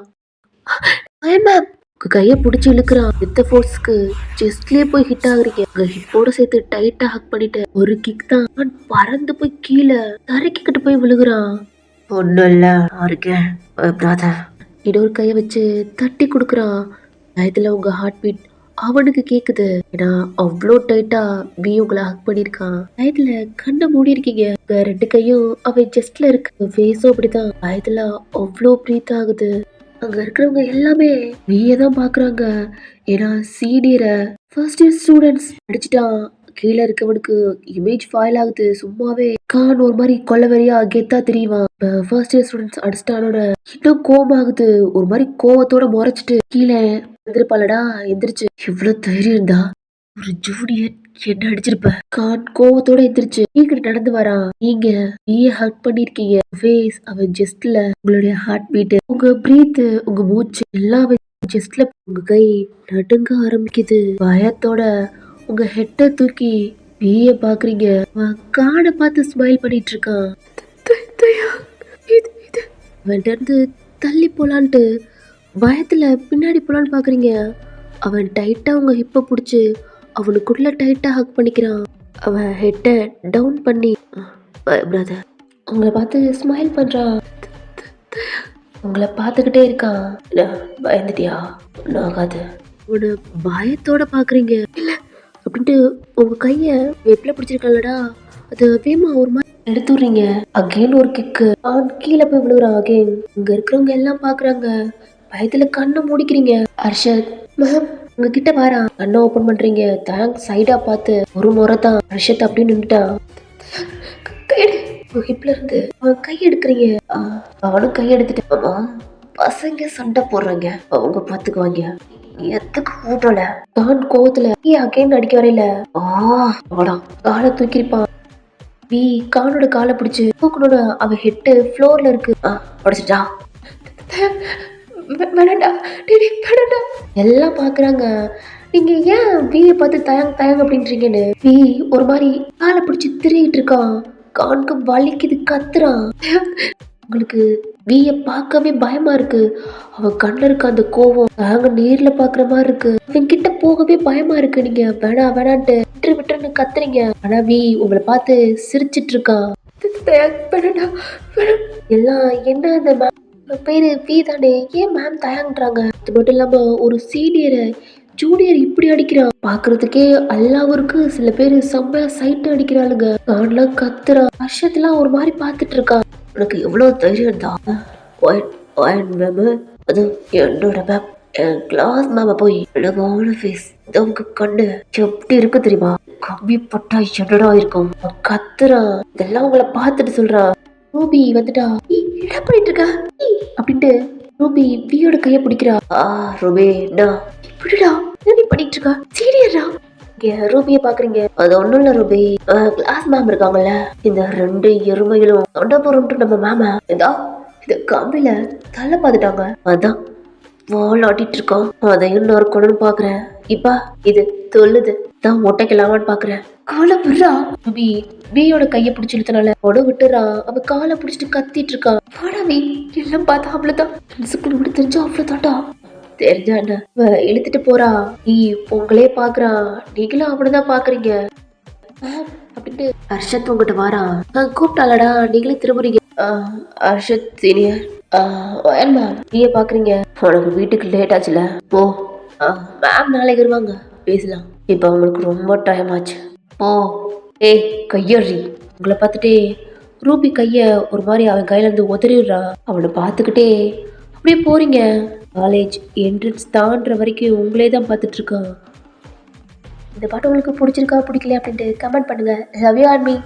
மேம் கைய புடிச்சு இழுக்கிறான். வித்த ஃபோர்ஸ்க்கு செஸ்ட்லயே போய் ஹிட் ஆகுறீங்க. ஹிப்போட சேர்த்து டைட்டா ஹக் பண்ணிட்டு ஒரு கிக் தான் பறந்து போய் கீழே தரைக்கிட்டு போய் விழுகுறான். ஒன்னும் இல்ல இருக்கேன் இன்னொரு கைய வச்சு தட்டி கொடுக்குறான். இதுல உங்க ஹார்ட் பீட் அவனுக்கு கேக்குது. ஏன்னா அவ்வளோ டைட்டா பி உங்களை ஹக் பண்ணிருக்கான். இதுல கண்ணை மூடி இருக்கீங்க. 2 கையும் அவன் செஸ்ட்ல இருக்கு. ஃபேஸும் அப்படிதான். இதுல அவ்வளோ பிரீத் ஆகுது. அங்க இருக்கிறவங்க எல்லாமே நீயே தான் பாக்குறாங்க. ஏன்னா சீனியரை ஃபர்ஸ்ட் இயர் ஸ்டூடெண்ட்ஸ் அடிச்சுட்டான். கீழே இருக்கவனுக்கு இமேஜ் ஃபாயில் ஆகுது. சும்மாவே கான் ஒரு மாதிரி கொலவெறியா கெத்தா தெரியுவான். ஃபர்ஸ்ட் இயர் ஸ்டூடெண்ட்ஸ் அடிச்சிட்டானோட இன்னும் கோபம் ஆகுது. ஒரு மாதிரி கோவத்தோட முறைச்சிட்டு கீழே எந்திரிப்பாளடா எந்திரிச்சு இவ்வளவு தைரியம் இருந்தா ஒரு ஜூனியர் என்ன அடிச்சிருப்ப. கான் கோவத்தோட எந்திரிச்சு நீங்க நடந்து வரா. நீங்க நீயே ஹக் பண்ணிருக்கீங்க. ஃபேஸ் அவன் ஜஸ்ட்ல உங்களுடைய ஹார்ட் பீட், உங்க பிரீத், உங்க மூச்சு எல்லாம் ஜஸ்ட்ல உங்க கை நடுங்க ஆரம்பிக்குது. பயத்தோட உங்க ஹெட்ட தூக்கி நீய பாக்குறீங்க. அவன் கானை பார்த்து ஸ்மைல் பண்ணிட்டு இருக்கான். அவன்கிட்ட இருந்து தள்ளி போலான்ட்டு பயத்துல பின்னாடி போலான்னு பாக்குறீங்க. அவன் டைட்டா உங்க ஹிப்ப புடிச்சு அவனுக்குள்ள டைட்டா ஹக் பண்ணிக்கிறான். அவன் ஹெட்ட டவுன் பண்ணி பிரதர் உங்களை பார்த்து ஸ்மைல் பண்றான். உங்களை பார்த்துக்கிட்டே இருக்கான். பயந்துட்டியா? ஆகாது. உன பயத்தோட பாக்குறீங்க. இல்ல அப்படின்ட்டு உங்க கைய வெப்பில பிடிச்சிருக்கலடா, அது வேமா ஒரு மாதிரி எடுத்துடுறீங்க. அகெயின் ஒரு கிக்கு கீழே போய் விழுகுறான். அகெயின் இங்க இருக்கிறவங்க எல்லாம் பாக்குறாங்க. பயத்துல கண்ணை மூடிக்கிறீங்க. ஹர்ஷத் மேம் உங்ககிட்ட வாரா. கண்ணை ஓபன் பண்றீங்க. தேங்க்ஸ் சைடா பார்த்து ஒரு முறை தான் ஹர்ஷத் அப்படின்னு நின்றுட்டான். ஹிப்ல இருந்து அவன் கை எடுக்கிறீங்க. அவனும் கை எடுத்துட்டு ஆமா பசங்க சண்டை போடுறாங்க, அவங்க பாத்துக்குவாங்க, எதுக்கு ஊட்டல தான் கோவத்துல அகைன் அடிக்க வரையில காலை தூக்கிருப்பான். வி கானோட காலை பிடிச்சு தூக்கனோட அவ ஹெட்டு ஃப்ளோர்ல இருக்கு. உடச்சிட்டா வேணாண்டா வேணாண்டா. எல்லாம் பாக்குறாங்க. நீங்க ஏன் விய பார்த்து தயங்க அப்படின்றீங்கன்னு. வி ஒரு மாதிரி காலை பிடிச்சு திரிகிட்டு இருக்கான். கானுக்கு வலிக்குது கத்துறான். உங்களுக்கு வீய பார்க்கவே பயமா இருக்கு. அவ கண்ணுல இருக்க அந்த கோவம் நாங்க நேர்ல பாக்குற மாதிரி இருக்கு. அவன் கிட்ட போகவே பயமா இருக்கு. நீங்க வேணா வேணான்ட்டு விட்டுரு விட்டுருன்னு கத்துறீங்க. ஆனா வீ உங்களை பார்த்து சிரிச்சிட்டு இருக்கான். வேணாடா, வேணாம். எல்லாம் என்ன அந்த மேம் பேரு வீ தானே, ஏன் மேம் தயங்குறாங்க? அது மட்டும் இல்லாம ஒரு சீனியரை ஜூனியர் இப்படி அடிக்கிறான். பாக்குறதுக்கே அல்லாவும் இருக்கு. சில பேரு செம்மையா சைட் அடிக்கிறாளுங்க. நான்லாம் கத்துறான். வருஷத்துலாம் ஒரு மாதிரி பாத்துட்டு இருக்கான். உனக்கு எவ்வளவு தைரியம் தான் மேம், அது என்னோட மேம், என் கிளாஸ் மேம போய் அழகான ஃபேஸ் உங்க கண்ணு எப்படி இருக்கு தெரியுமா? கம்மி பட்டா என்னடா இருக்கும். கத்துறான். இதெல்லாம் உங்களை பார்த்துட்டு சொல்றான். ரூபி வந்துட்டா. என்ன பண்ணிட்டு இருக்க அப்படின்ட்டு ரூபி வியோட கைய பிடிக்கிறா. ரூபி இப்படிடா என்ன பண்ணிட்டு இருக்கா? சீரியரா? ரூபிய பாக்குறீங்க? அது ஒண்ணும் இல்ல ரூபி, கிளாஸ் மேம் இருக்காங்கல்ல, இந்த 2 எருமைகளும் தொண்ட போறோம்ட்டு நம்ம மேம இந்த கம்பில தள்ள பாத்துட்டாங்க. அதான் வால் ஆட்டிட்டு இருக்கோம். அதையும் நொறுக்கணும்னு பாக்குறேன். இப்பா இது தொல்லுது தான் ஒட்டைக்கலாமான்னு பாக்குறேன். காலை விடுறா. ரூபி வியோட கைய பிடிச்சு இழுத்தனால உட விட்டுறா. அவ காலை பிடிச்சிட்டு கத்திட்டு இருக்கான். வாடாவி எல்லாம் பார்த்தா அவ்வளவுதான். விட தெரிஞ்சா அவ்வளவுதான்டா. தெரிஞ்சா என்ன இழுத்துட்டு போறா. நீ உங்களே பாக்குறா. நீங்களும் அவனதான் பாக்குறீங்க அப்படின்ட்டு ஹர்ஷத் உங்ககிட்ட வாரா. கூப்பிட்டாலடா நீங்களே திரும்புறீங்க. ஹர்ஷத் சீனியர் மேம் நீங்க பாக்குறீங்க. உனக்கு வீட்டுக்கு லேட் ஆச்சுல, போ. மேம் நாளைக்கு வருவாங்க, பேசலாம். இப்ப அவங்களுக்கு ரொம்ப டைம் ஆச்சு, போ. ஏய் கையறி. உங்களை பார்த்துட்டே ரூபி கைய ஒரு மாதிரி அவன் கையில இருந்து உதறிடுறா. அவனை பார்த்துக்கிட்டே அப்படியே போறீங்க. காலேஜ் என்ட்ரன்ஸ் தாண்டுற வரைக்கும் உங்களே தான் பார்த்துட்டு இருக்கான். இந்த பாட்டு உங்களுக்கு பிடிச்சிருக்கா பிடிக்கல அப்படின்ட்டு கமெண்ட் பண்ணுங்க. Love you army.